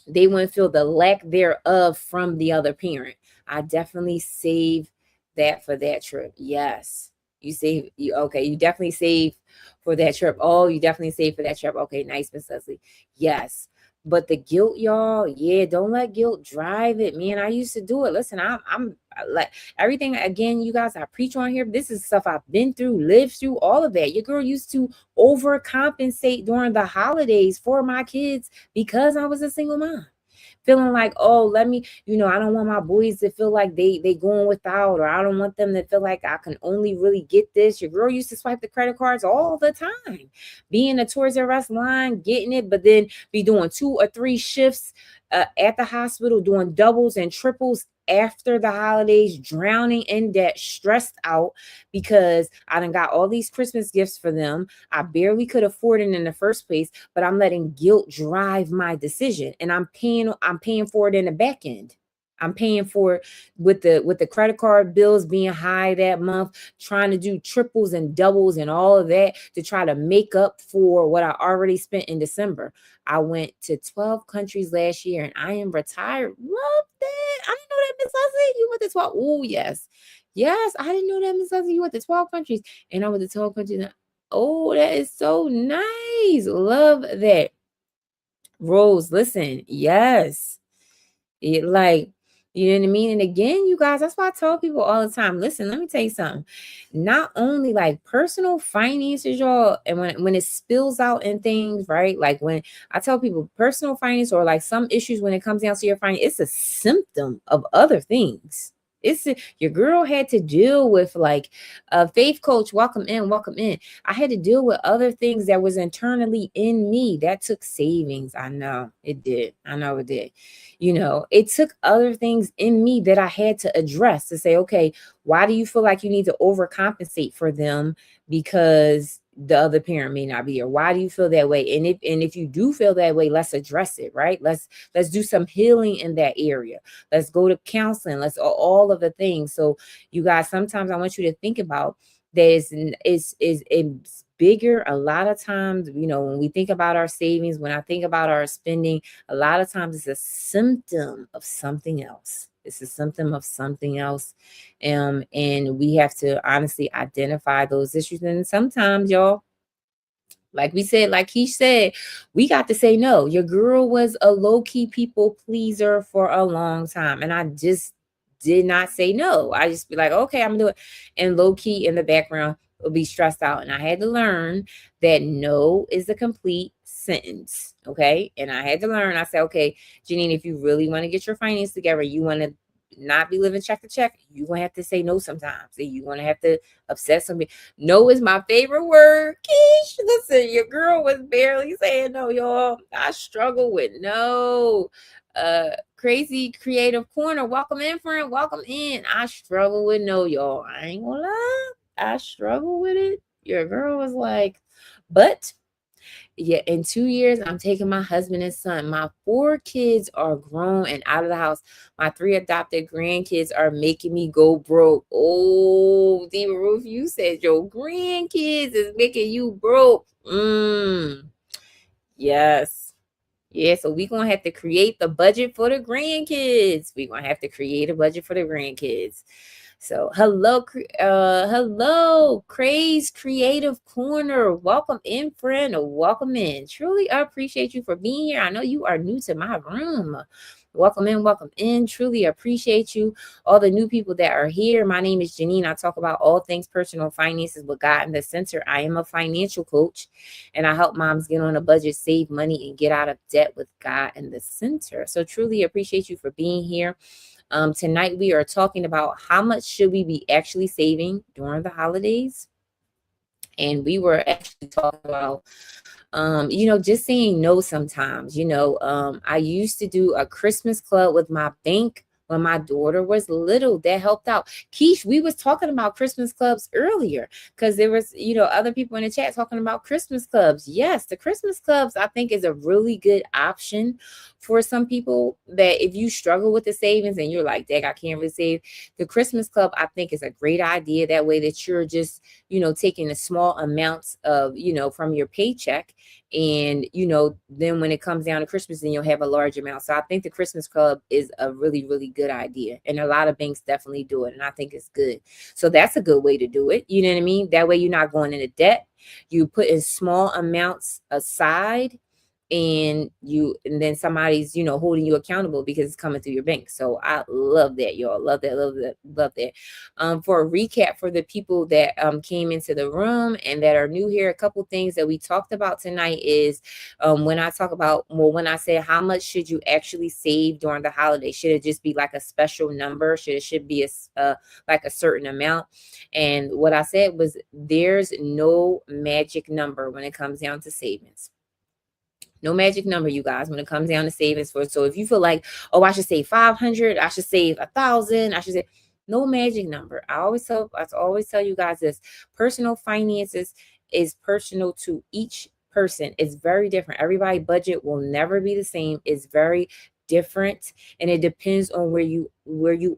lack thereof from the other parent. I definitely save that for that trip. Yes. Okay, you definitely save for that trip. Oh, you definitely save for that trip. Okay, nice, Miss Leslie. Yes. But the guilt, y'all, yeah, don't let guilt drive it, man. I used to do it. Listen, I'm like everything, again, you guys, I preach on here. This is stuff I've been through, lived through, all of that. Your girl used to overcompensate during the holidays for my kids because I was a single mom. Feeling like, oh, let me, I don't want my boys to feel like they going without, or I don't want them to feel like I can only really get this. Your girl used to swipe the credit cards all the time, be in the Toys R Us line, getting it, but then be doing 2 or 3 shifts at the hospital, doing doubles and triples after the holidays, drowning in debt, stressed out because I done got all these Christmas gifts for them. I barely could afford it in the first place, but I'm letting guilt drive my decision, and I'm paying for it in the back end. I'm paying for it with the credit card bills being high that month, trying to do triples and doubles and all of that to try to make up for what I already spent in December. I went to 12 countries last year and I am retired. Love that. I didn't know that, Miss Leslie. You went to 12. Oh, yes. Yes, I didn't know that, Miss Leslie. You went to 12 countries. And I went to 12 countries. Oh, that is so nice. Love that. Rose, listen. Yes. You know what I mean? And again, you guys, that's why I tell people all the time, listen, let me tell you something. Not only like personal finances, y'all, and when it spills out in things, right? Like when I tell people personal finance or like some issues when it comes down to your finance, it's a symptom of other things. Your girl had to deal with like Faith Coach, welcome in, welcome in. I had to deal with other things that was internally in me. That took savings. I know it did. I know it did. It took other things in me that I had to address to say, okay, why do you feel like you need to overcompensate for them because the other parent may not be here? Why do you feel that way? And if you do feel that way, let's address it, right? Let's do some healing in that area. Let's go to counseling. Let's all of the things. So you guys, sometimes I want you to think about that it's bigger. A lot of times, when we think about our savings, when I think about our spending, a lot of times it's a symptom of something else. It's a symptom of something else. And we have to honestly identify those issues. And sometimes, y'all, like we said, like he said, we got to say no. Your girl was a low-key people pleaser for a long time. And I just did not say no. I just be like, okay, I'm gonna do it. And low-key in the background will be stressed out. And I had to learn that no is a complete sentence. Okay. And I had to learn, I said, okay, Janine, if you really want to get your finance together, you want to not be living check to check, you're gonna have to say no sometimes. You're gonna have to upset somebody. No is my favorite word. Keish, listen, your girl was barely saying no, y'all. I struggle with no. Crazy creative corner. Welcome in, friend. Welcome in. I struggle with no, y'all. I ain't gonna lie. I struggle with it. Your girl was like, but yeah, in 2 years, I'm taking my husband and son. My 4 kids are grown and out of the house. My 3 adopted grandkids are making me go broke. Oh, Diva Ruth, you said your grandkids is making you broke. Yes. Yeah, so we're going to have to create the budget for the grandkids. We're going to have to create a budget for the grandkids. So hello, Craze Creative Corner. Welcome in, friend. Welcome in. Truly appreciate you for being here. I know you are new to my room. Welcome in, welcome in. Truly appreciate you. All the new people that are here. My name is Janine. I talk about all things personal finances with God in the center. I am a financial coach, and I help moms get on a budget, save money, and get out of debt with God in the center. So truly appreciate you for being here. Tonight we are talking about how much should we be actually saving during the holidays. And we were actually talking about, just saying no sometimes. I used to do a Christmas club with my bank when my daughter was little. That helped out. Keish, we was talking about Christmas clubs earlier because there was, other people in the chat talking about Christmas clubs. Yes, the Christmas clubs, I think, is a really good option for some people that if you struggle with the savings and you're like, dang, I can't really save. The Christmas club, I think, is a great idea. That way that you're just, taking a small amounts of, from your paycheck. And, then when it comes down to Christmas, then you'll have a large amount. So I think the Christmas club is a really, really good idea. And a lot of banks definitely do it. And I think it's good. So that's a good way to do it. You know what I mean? That way you're not going into debt. You put in small amounts aside, and then somebody's holding you accountable because it's coming through your bank. So I love that, y'all. Love that. For a recap for the people that came into the room and that are new here, a couple things that we talked about tonight is when I say how much should you actually save during the holiday, should it just be like a special number? Should be like a certain amount? And what I said was there's no magic number when it comes down to savings. No magic number, you guys, when it comes down to savings. So if you feel like, oh, I should save 500, I should save 1,000, I should say, no magic number. I always tell you guys this: personal finances is personal to each person. It's very different. Everybody budget will never be the same. It's very different, and it depends on where you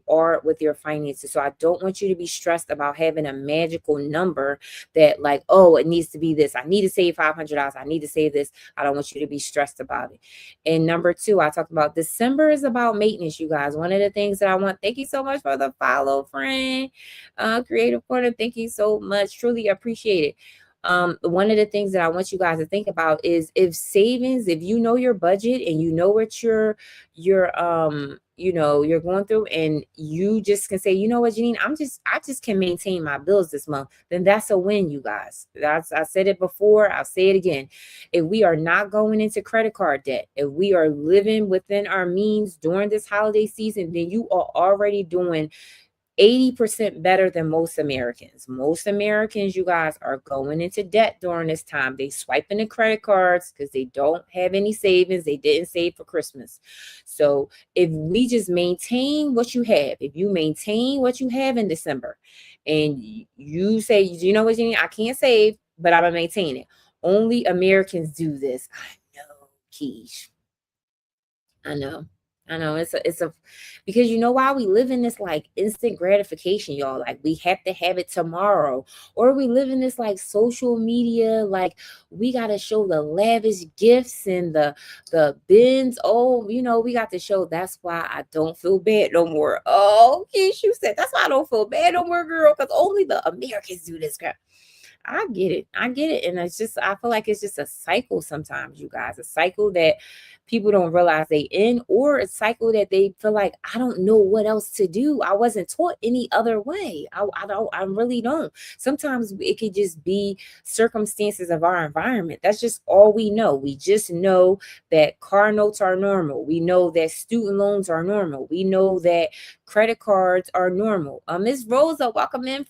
are with your finances. So I don't want you to be stressed about having a magical number that like, oh, it needs to be this. I need to save $500. I need to save this. I don't want you to be stressed about it. And number 2, I talked about December is about maintenance, you guys. One of the things that I want, thank you so much for the follow, friend. Creative Corner, thank you so much. Truly appreciate it. One of the things that I want you guys to think about is if you know your budget and you know what you're going through, and you just can say, you know what, Janine, I just can maintain my bills this month, then that's a win, you guys. I said it before, I'll say it again. If we are not going into credit card debt, if we are living within our means during this holiday season, then you are already doing 80% better than most Americans. Most Americans, you guys, are going into debt during this time. They swiping the credit cards because they don't have any savings. They didn't save for Christmas. So if we just maintain what you have, if you maintain what you have in December, and you say, you know what, Jenny, I can't save, but I'm gonna maintain it. Only Americans do this. I know, Keish. I know. I know it's a because you know why we live in this like instant gratification, y'all. Like we have to have it tomorrow, or we live in this like social media, like we got to show the lavish gifts and the bins. Oh, we got to show. That's why I don't feel bad no more. Oh, Keisha said that's why I don't feel bad no more, girl, because only the Americans do this, girl. I get it. I get it. And it's just, I feel like it's just a cycle sometimes, you guys, a cycle that people don't realize they in, or a cycle that they feel like, I don't know what else to do. I wasn't taught any other way. I really don't. Sometimes it could just be circumstances of our environment. That's just all we know. We just know that car notes are normal. We know that student loans are normal. We know that credit cards are normal. Miss Rosa, welcome in.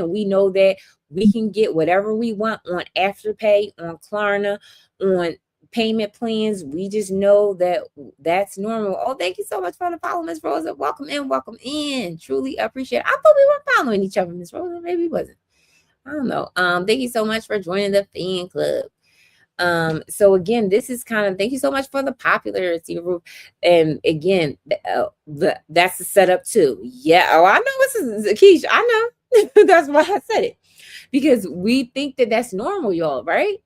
We know that we can get whatever we want on Afterpay, on Klarna, on payment plans. We just know that that's normal. Oh, thank you so much for the follow, Miss Rosa. Welcome in. Truly appreciate it. I thought we were following each other, Miss Rosa. Maybe we wasn't. I don't know. Thank you so much for joining the fan club. So again, this is kind of, thank you so much for the popularity group. And again, that's the setup too. Yeah. Oh, I know this is Keisha. I know. That's why I said it, because we think that that's normal, y'all, right?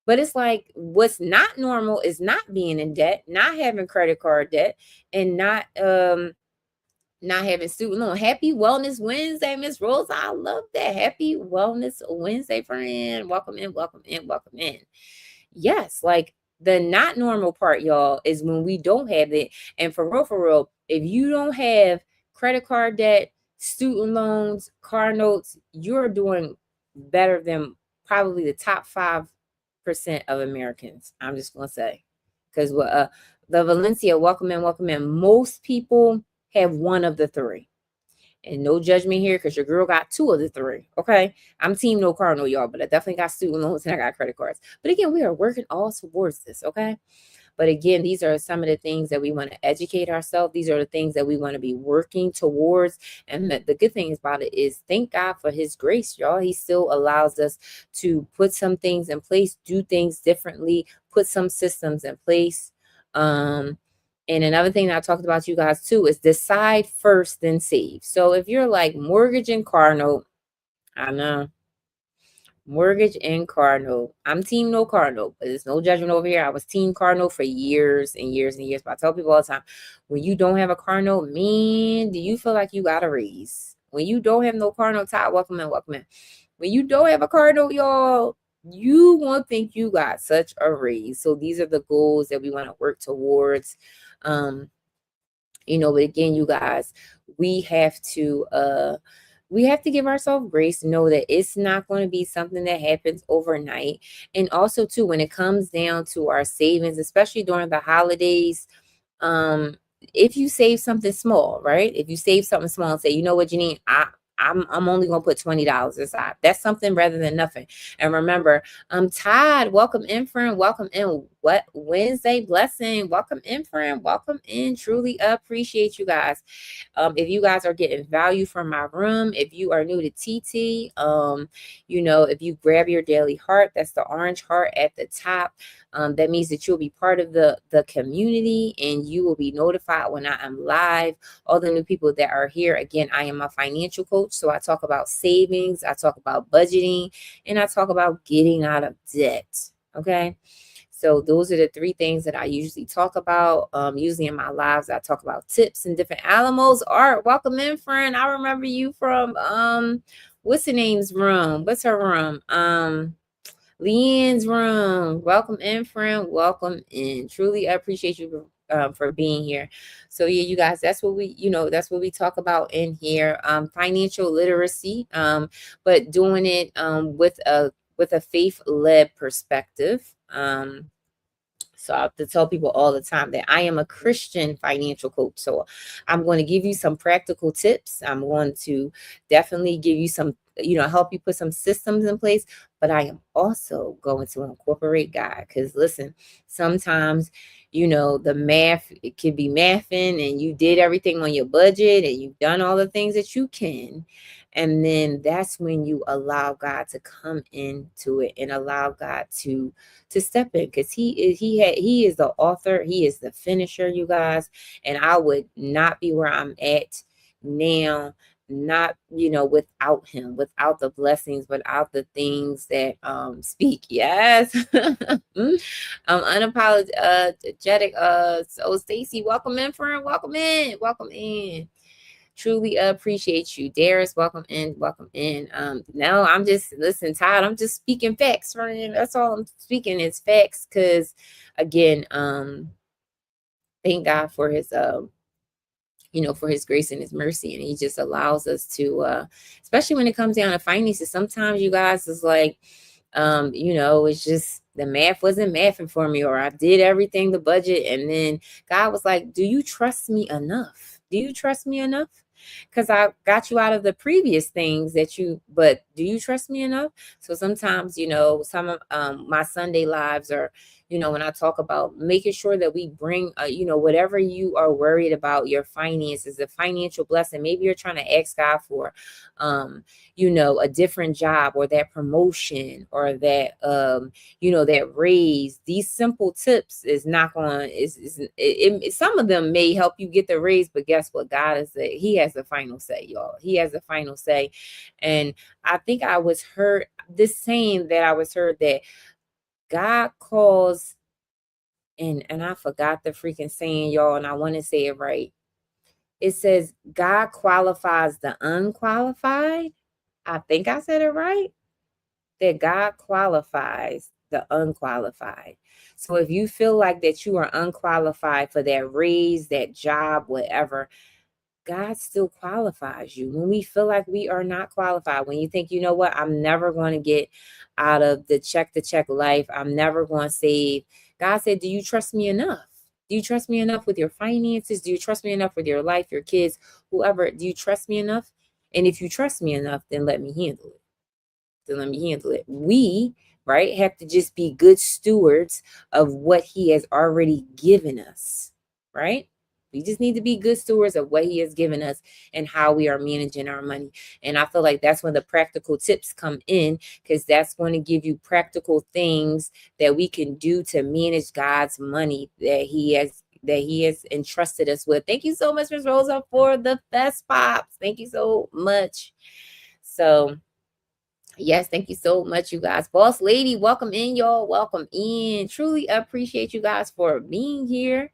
But it's like, what's not normal is not being in debt, not having credit card debt, and not having student loan. Happy Wellness Wednesday, Miss Rosa. I love that. Happy Wellness Wednesday, friend. Welcome in. Yes, like the not normal part, y'all, is when we don't have it. And for real, if you don't have credit card debt, student loans, car notes, you're doing better than probably the top 5% of Americans. I'm just gonna say, because the Valencia, welcome in. Most people have one of the three. And no judgment here, because your girl got 2 of the 3. Okay. I'm team no car, no y'all, but I definitely got student loans and I got credit cards. But again, we are working all towards this. Okay. But again, these are some of the things that we want to educate ourselves. These are the things that we want to be working towards. And the good thing about it is, thank God for his grace, y'all. He still allows us to put some things in place, do things differently, put some systems in place. And another thing that I talked about, you guys, too, is decide first, then save. So if you're like mortgage and car note, I know. Mortgage and car note. I'm team no car note, but there's no judgment over here. I was team car note for years and years and years. But I tell people all the time, when you don't have a car note, man, do you feel like you got a raise? When you don't have no car note, Todd, welcome in. When you don't have a car note, y'all, you won't think you got such a raise. So these are the goals that we want to work towards. But again, you guys, we have to give ourselves grace to know that it's not going to be something that happens overnight. And also too, when it comes down to our savings, especially during the holidays, if you save something small, right? If you save something small and say, you know what, Janine, I'm only gonna put $20 aside. That's something rather than nothing. And remember, Todd, welcome in, friend. Welcome in. What Wednesday blessing? Welcome in, friend. Welcome in. Truly appreciate you guys. If you guys are getting value from my room, if you are new to TT, if you grab your daily heart, that's the orange heart at the top. That means that you'll be part of the community and you will be notified when I am live. All the new people that are here, again, I am a financial coach. So I talk about savings, I talk about budgeting, and I talk about getting out of debt. Okay. So those are the 3 things that I usually talk about. Usually in my lives, I talk about tips and different Alamos. Art, welcome in, friend. I remember you from what's her name's room? What's her room? Leanne's room. Welcome in, friend. Welcome in. Truly appreciate you for being here. So yeah, you guys, that's what we talk about in here. Financial literacy, but doing it with a faith-led perspective. So I have to tell people all the time that I am a Christian financial coach. So I'm going to give you some practical tips. I'm going to definitely give you some, help you put some systems in place. But I am also going to incorporate God. Because listen, sometimes, the math, it could be mathing and you did everything on your budget and you've done all the things that you can. And then that's when you allow God to come into it and allow God to step in, because he is the author, he is the finisher, you guys. And I would not be where I'm at now, not without him, without the blessings, without the things that speak. Yes. Unapologetic. So Stacy, welcome in, friend. Welcome in. Truly appreciate you. Darius, welcome in. No, I'm just, listen, Todd, I'm just speaking facts, friend. That's all I'm speaking is facts. Cause again, thank God for his for his grace and his mercy. And he just allows us to especially when it comes down to finances. Sometimes you guys is like, it's just the math wasn't mathing for me, or I did everything, the budget. And then God was like, do you trust me enough? Do you trust me enough? Because I got you out of the previous things but do you trust me enough? So sometimes, some of my Sunday lives are, when I talk about making sure that we bring, whatever you are worried about, your finances, a financial blessing. Maybe you're trying to ask God for, a different job, or that promotion, or that, that raise. These simple tips is not going, some of them may help you get the raise, but guess what? He has the final say, y'all. He has the final say. And I think I was heard that God calls, and I forgot the freaking saying, y'all, and I want to say it right. It says God qualifies the unqualified. I think I said it right. That God qualifies the unqualified. So if you feel like that you are unqualified for that raise, that job, whatever, God still qualifies you. When we feel like we are not qualified, when you think, you know what, I'm never going to get out of the check to check life, I'm never going to save. God said, do you trust me enough? Do you trust me enough with your finances? Do you trust me enough with your life, your kids, whoever? Do you trust me enough? And if you trust me enough, then let me handle it. We, right, have to just be good stewards of what he has already given us, right? We just need to be good stewards of what he has given us and how we are managing our money. And I feel like that's when the practical tips come in, because that's going to give you practical things that we can do to manage God's money that he has entrusted us with. Thank you so much, Ms. Rosa, for the Fest Pops. Thank you so much. So yes, thank you so much, you guys. Boss Lady, welcome in, y'all. Welcome in. Truly appreciate you guys for being here.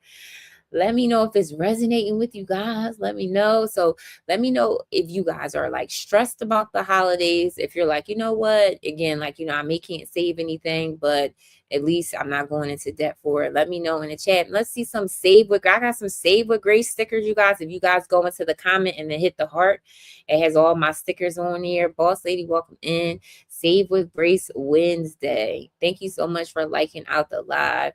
Let me know if it's resonating with you guys. Let me know. So let me know if you guys are like stressed about the holidays. If you're like, you know what, again, like, I can't save anything, but at least I'm not going into debt for it. Let me know in the chat. Let's see some I got some Save with Grace stickers, you guys. If you guys go into the comment and then hit the heart, it has all my stickers on here. Boss Lady, welcome in. Save with Grace Wednesday. Thank you so much for liking out the live.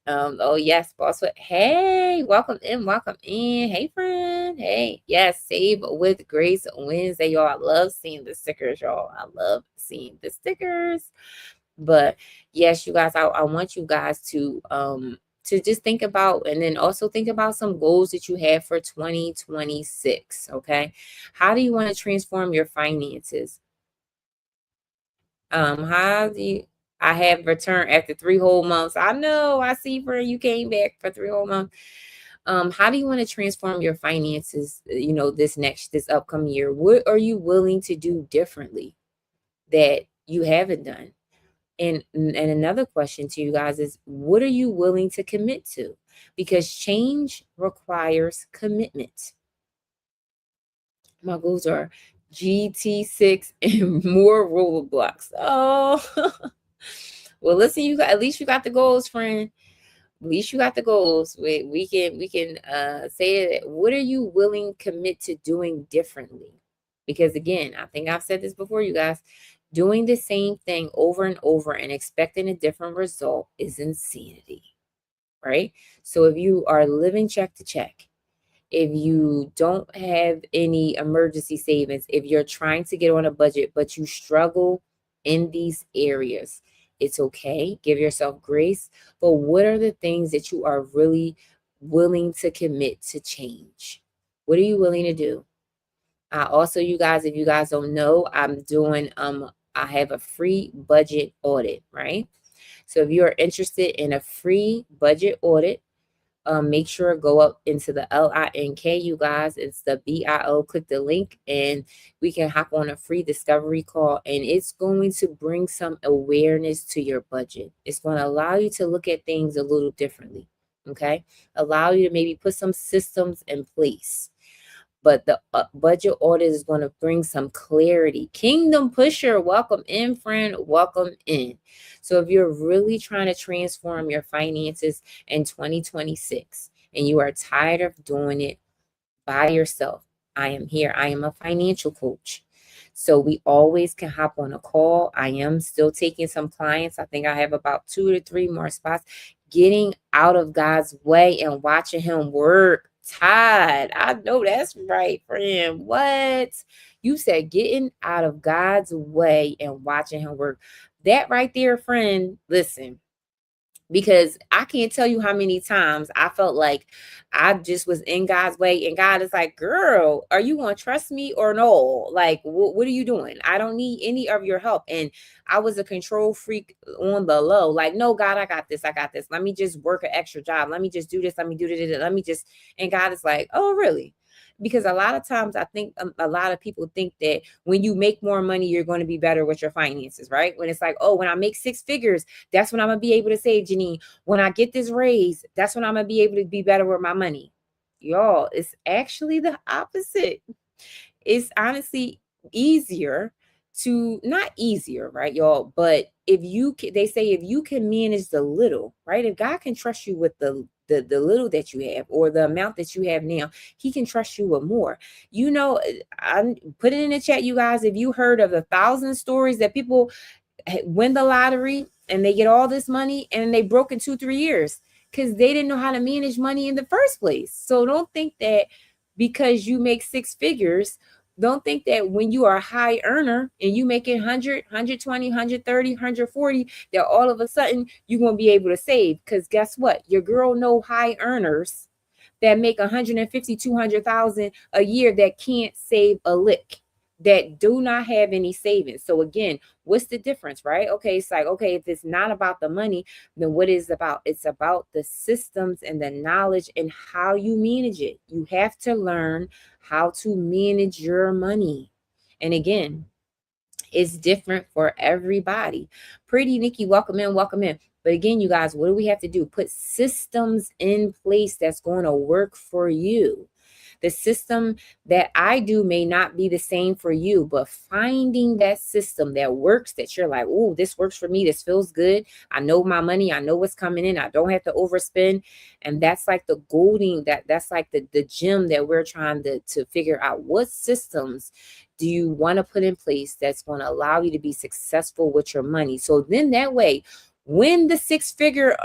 Oh yes, boss. Hey, welcome in. Hey, friend. Hey, yes, Save with Grace Wednesday, y'all. I love seeing the stickers, y'all. I love seeing the stickers. But yes, you guys, I want you guys to just think about, and then also think about some goals that you have for 2026. Okay, how do you want to transform your finances? How do you? I have returned after 3 whole months. I know. I see, for you came back for 3 whole months. How do you want to transform your finances? This upcoming year. What are you willing to do differently that you haven't done? And another question to you guys is, what are you willing to commit to? Because change requires commitment. My goals are GT6 and more Roblox. Oh, well, listen, at least you got the goals, friend. At least you got the goals. We can say that. What are you willing to commit to doing differently? Because again, I think I've said this before, you guys. Doing the same thing over and over and expecting a different result is insanity, right? So if you are living check to check, if you don't have any emergency savings, if you're trying to get on a budget, but you struggle in these areas, it's okay. Give yourself grace. But what are the things that you are really willing to commit to change? What are you willing to do? Also, you guys, if you guys don't know, I have a free budget audit, right? So if you're interested in a free budget audit, make sure go up into the LINK, you guys. It's the BIO. Click the link and we can hop on a free discovery call, and it's going to bring some awareness to your budget. It's going to allow you to look at things a little differently. Okay. Allow you to maybe put some systems in place. But the budget audit is going to bring some clarity. Kingdom Pusher, welcome in, friend. Welcome in. So if you're really trying to transform your finances in 2026 and you are tired of doing it by yourself, I am here. I am a financial coach. So we always can hop on a call. I am still taking some clients. I think I have about 2 to 3 more spots. Getting out of God's way and watching him work. Todd, I know that's right, friend. What? You said getting out of God's way and watching him work. That right there, friend, listen, because I can't tell you how many times I felt like I just was in God's way, and God is like, girl, are you going to trust me or no? Like, what are you doing? I don't need any of your help. And I was a control freak on the low. Like, no, God, I got this. I got this. Let me just work an extra job. Let me just do this. Let me do this. Let me just, and God is like, oh, really? Because a lot of times I think a lot of people think that when you make more money, you're going to be better with your finances, right? When it's like, oh, when I make 6 figures, that's when I'm going to be able to save, Janine. When I get this raise, that's when I'm going to be able to be better with my money. Y'all, it's actually the opposite. It's honestly easier to, not easier, right, y'all? But if you can, they say if you can manage the little, right? If God can trust you with the little that you have or the amount that you have now, he can trust you with more. You know, I put it in the chat, you guys, if you heard of 1,000 stories that people win the lottery and they get all this money and they broke in 2-3 years because they didn't know how to manage money in the first place. So don't think that because you make 6 figures, don't think that when you are a high earner and you make it 100, 120, 130, 140, that all of a sudden you're going to be able to save. Because guess what? Your girl know high earners that make 150, 200,000 a year that can't save a lick, that do not have any savings. So again, what's the difference, right? Okay, it's like, okay, if it's not about the money, then what is it about? It's about the systems and the knowledge and how you manage it. You have to learn how to manage your money. And again, it's different for everybody. Pretty Nikki, welcome in, welcome in. But again, you guys, what do we have to do? Put systems in place that's going to work for you. The system that I do may not be the same for you, but finding that system that works, that you're like, oh, this works for me. This feels good. I know my money. I know what's coming in. I don't have to overspend. And that's like the golden, that's like the gem that we're trying to figure out. What systems do you want to put in place that's going to allow you to be successful with your money? So then that way, when the 6-figure,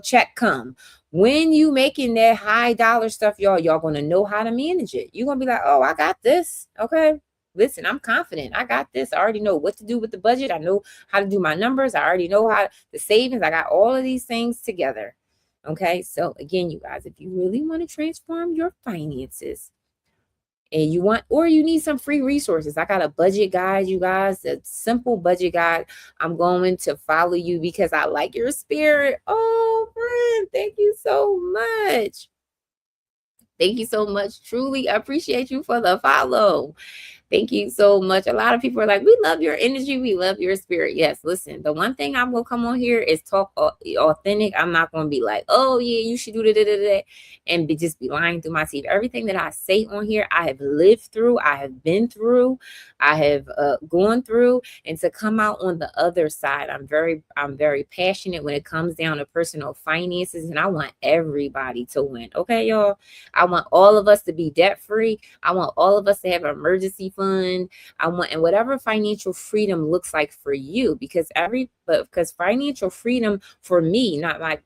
check come, when you making that high dollar stuff, y'all going to know how to manage it. You're going to be like, oh, I got this. Okay. Listen, I'm confident. I got this. I already know what to do with the budget. I know how to do my numbers. I already know how the savings. I got all of these things together. Okay. So again, you guys, if you really want to transform your finances, and you want, or you need some free resources, I got a budget guide, you guys, a simple budget guide. I'm going to follow you because I like your spirit. Oh, friend, thank you so much. Thank you so much. Truly appreciate you for the follow. Thank you so much. A lot of people are like, we love your energy. We love your spirit. Yes, listen, the one thing I'm going to come on here is talk authentic. I'm not going to be like, oh, yeah, you should do that and just be lying through my teeth. Everything that I say on here, I have lived through. I have been through. I have gone through. And to come out on the other side, I'm very passionate when it comes down to personal finances. And I want everybody to win. Okay, y'all? I want all of us to be debt free. I want all of us to have emergency fund. I want, and whatever financial freedom looks like for you, because financial freedom for me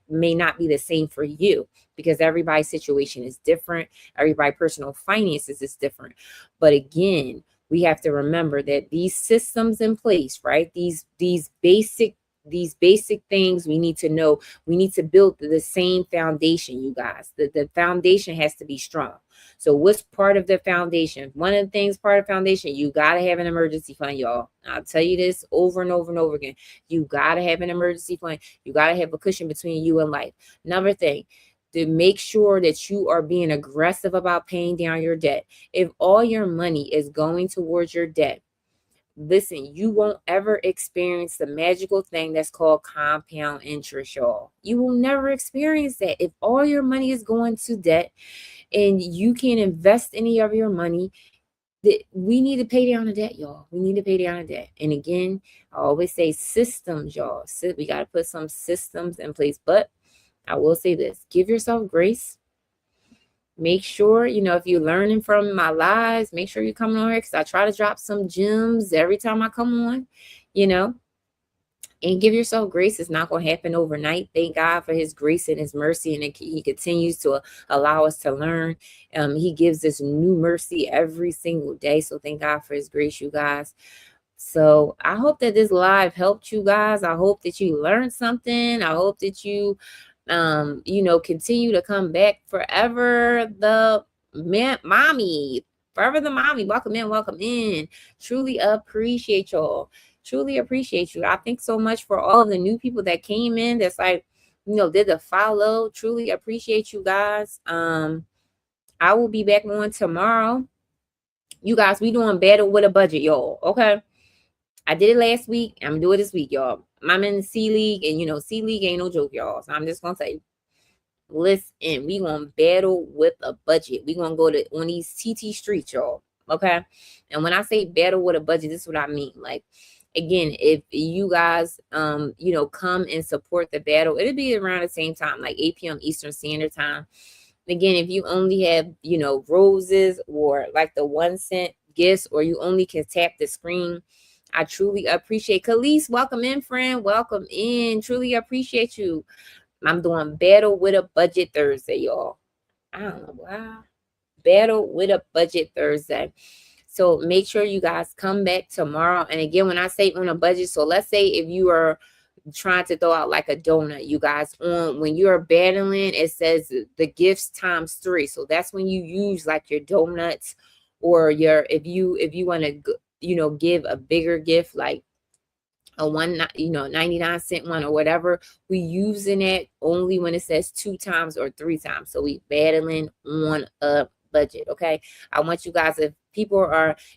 may not be the same for you, because everybody's situation is different. Everybody's personal finances is different. But again, we have to remember that these systems in place, right? These basic things we need to know. We need to build the same foundation, you guys. The foundation has to be strong. So what's part of the foundation? One of the things part of foundation, you got to have an emergency fund, y'all. I'll tell you this over and over and over again. You got to have an emergency fund. You got to have a cushion between you and life. Another thing, to make sure that you are being aggressive about paying down your debt. If all your money is going towards your debt, listen, you won't ever experience the magical thing that's called compound interest, y'all. You will never experience that. If all your money is going to debt and you can't invest any of your money, we need to pay down the debt, y'all. We need to pay down the debt. And again, I always say systems, y'all. So we got to put some systems in place. But I will say this, give yourself grace. Make sure, if you're learning from my lives, make sure you're coming on here, because I try to drop some gems every time I come on, and give yourself grace. It's not going to happen overnight. Thank God for his grace and his mercy. And he continues to allow us to learn. He gives us new mercy every single day. So thank God for his grace, you guys. So I hope that this live helped you guys. I hope that you learned something. I hope that you continue to come back. Forever the mommy. Welcome in. Truly appreciate y'all. Truly appreciate you. I thank so much for all of the new people that came in. That's like, did the follow. Truly appreciate you guys. I will be back on tomorrow. You guys, we doing Battle with a Budget, y'all. Okay. I did it last week. I'm gonna do it this week, y'all. I'm in the C League, and C League ain't no joke, y'all. So I'm just gonna say, listen, we gonna battle with a budget. We gonna go on these TT streets, y'all. Okay. And when I say battle with a budget, this is what I mean. Like, again, if you guys come and support the battle, it'll be around the same time, like 8 p.m. Eastern Standard Time. Again, if you only have, roses or like the 1 cent gifts, or you only can tap the screen, I truly appreciate. Khalees, welcome in, friend. Welcome in. Truly appreciate you. I'm doing Battle with a Budget Thursday, y'all. I don't know why. Battle with a Budget Thursday. So make sure you guys come back tomorrow. And again, when I say on a budget, so let's say if you are trying to throw out like a donut, you guys, when you're battling, it says the gifts times 3. So that's when you use like your donuts, or if you want to give a bigger gift, like a 99-cent one or whatever, we using it only when it says 2 times or 3 times. So we battling on a budget. Okay. I want you guys, if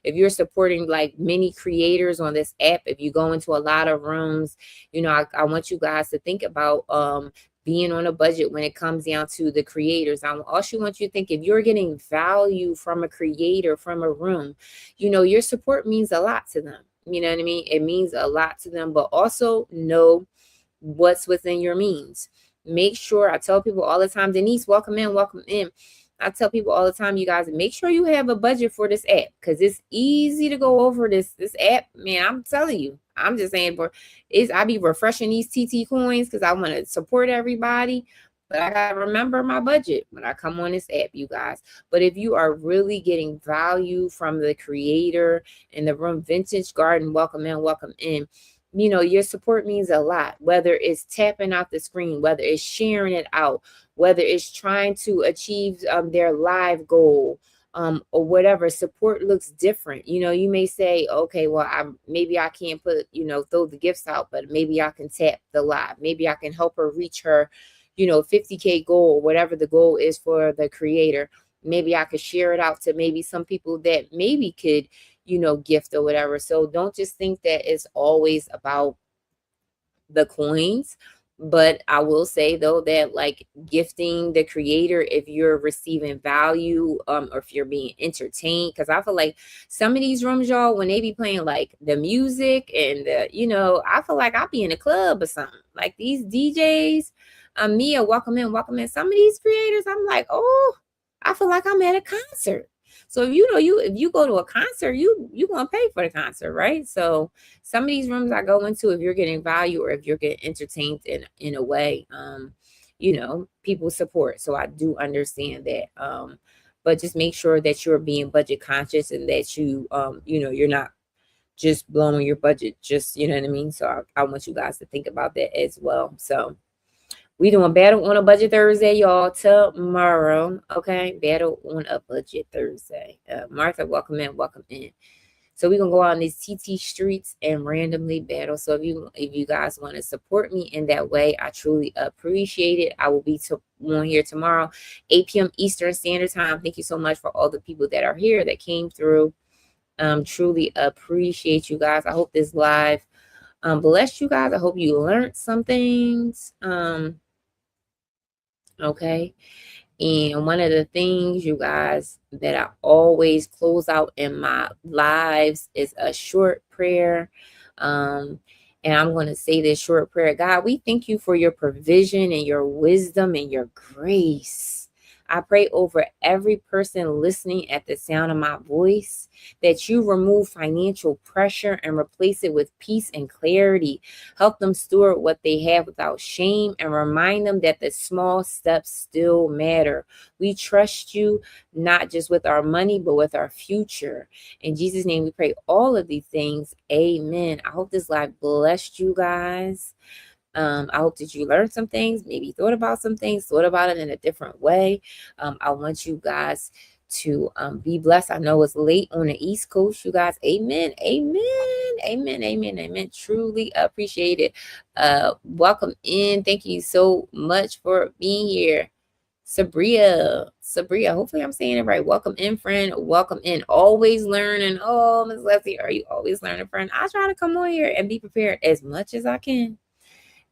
you're supporting like many creators on this app, if you go into a lot of rooms, I want you guys to think about being on a budget when it comes down to the creators. I also want you to think, if you're getting value from a creator, from a room, your support means a lot to them. You know what I mean? It means a lot to them, but also know what's within your means. Make sure, I tell people all the time, Denise, welcome in. I tell people all the time, you guys, make sure you have a budget for this app, because it's easy to go over this app. Man, I'm telling you, I'm just saying, I be refreshing these TT coins because I want to support everybody. But I got to remember my budget when I come on this app, you guys. But if you are really getting value from the creator in the room, Vintage Garden, welcome in. Your support means a lot, whether it's tapping out the screen, whether it's sharing it out, whether it's trying to achieve their live goal, or whatever. Support looks different. You may say, okay, well, maybe I can't throw the gifts out, but maybe I can tap the live. Maybe I can help her reach her 50K goal, whatever the goal is for the creator. Maybe I could share it out to maybe some people that maybe could, gift or whatever. So don't just think that it's always about the coins. But I will say, though, that like gifting the creator, if you're receiving value, or if you're being entertained, because I feel like some of these rooms, y'all, when they be playing like the music and I feel like I'll be in a club or something. Like these DJs, Mia, welcome in. Some of these creators, I'm like, oh, I feel like I'm at a concert. So if you go to a concert, you gonna pay for the concert, right? So some of these rooms I go into, if you're getting value or if you're getting entertained in a way, people support. So I do understand that. But just make sure that you're being budget conscious and that you're not just blowing your budget, just, you know what I mean? So I want you guys to think about that as well. So we doing Battle on a Budget Thursday, y'all, tomorrow. Okay, Battle on a Budget Thursday. Martha, welcome in, welcome in. So we're gonna go out on these TT streets and randomly battle. So if you guys want to support me in that way, I truly appreciate it. I will be on here tomorrow, 8 p.m. Eastern Standard Time. Thank you so much for all the people that are here that came through. Truly appreciate you guys. I hope this live blessed you guys. I hope you learned some things. Okay. And one of the things, you guys, that I always close out in my lives is a short prayer. And I'm going to say this short prayer. God, we thank you for your provision and your wisdom and your grace. I pray over every person listening at the sound of my voice that you remove financial pressure and replace it with peace and clarity. Help them steward what they have without shame and remind them that the small steps still matter. We trust you not just with our money, but with our future. In Jesus' name, we pray all of these things. Amen. I hope this live blessed you guys. I hope that you learned some things, maybe thought about some things, thought about it in a different way. I want you guys to be blessed. I know it's late on the East Coast, you guys. Amen. Amen. Amen. Amen. Amen. Truly appreciate it. Welcome in. Thank you so much for being here. Sabria, hopefully I'm saying it right. Welcome in, friend. Welcome in. Always learning. Oh, Ms. Leslie, are you always learning, friend? I try to come on here and be prepared as much as I can.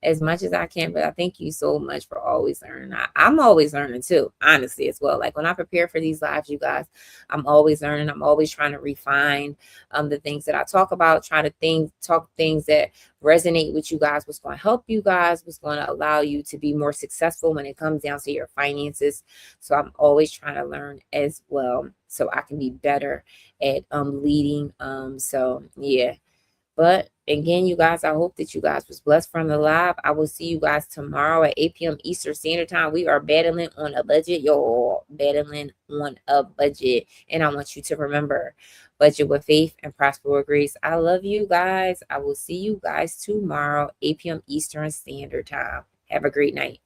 But I thank you so much for always learning. I'm always learning too, honestly, as well. Like when I prepare for these lives, you guys, I'm always learning. I'm always trying to refine the things that I talk about, trying to talk things that resonate with you guys, what's going to help you guys, what's going to allow you to be more successful when it comes down to your finances. So I'm always trying to learn as well so I can be better at leading. So yeah. But again, you guys, I hope that you guys was blessed from the live. I will see you guys tomorrow at 8 p.m. Eastern Standard Time. We are battling on a budget, y'all. Battling on a budget. And I want you to remember, budget with faith and prosper with grace. I love you guys. I will see you guys tomorrow, 8 p.m. Eastern Standard Time. Have a great night.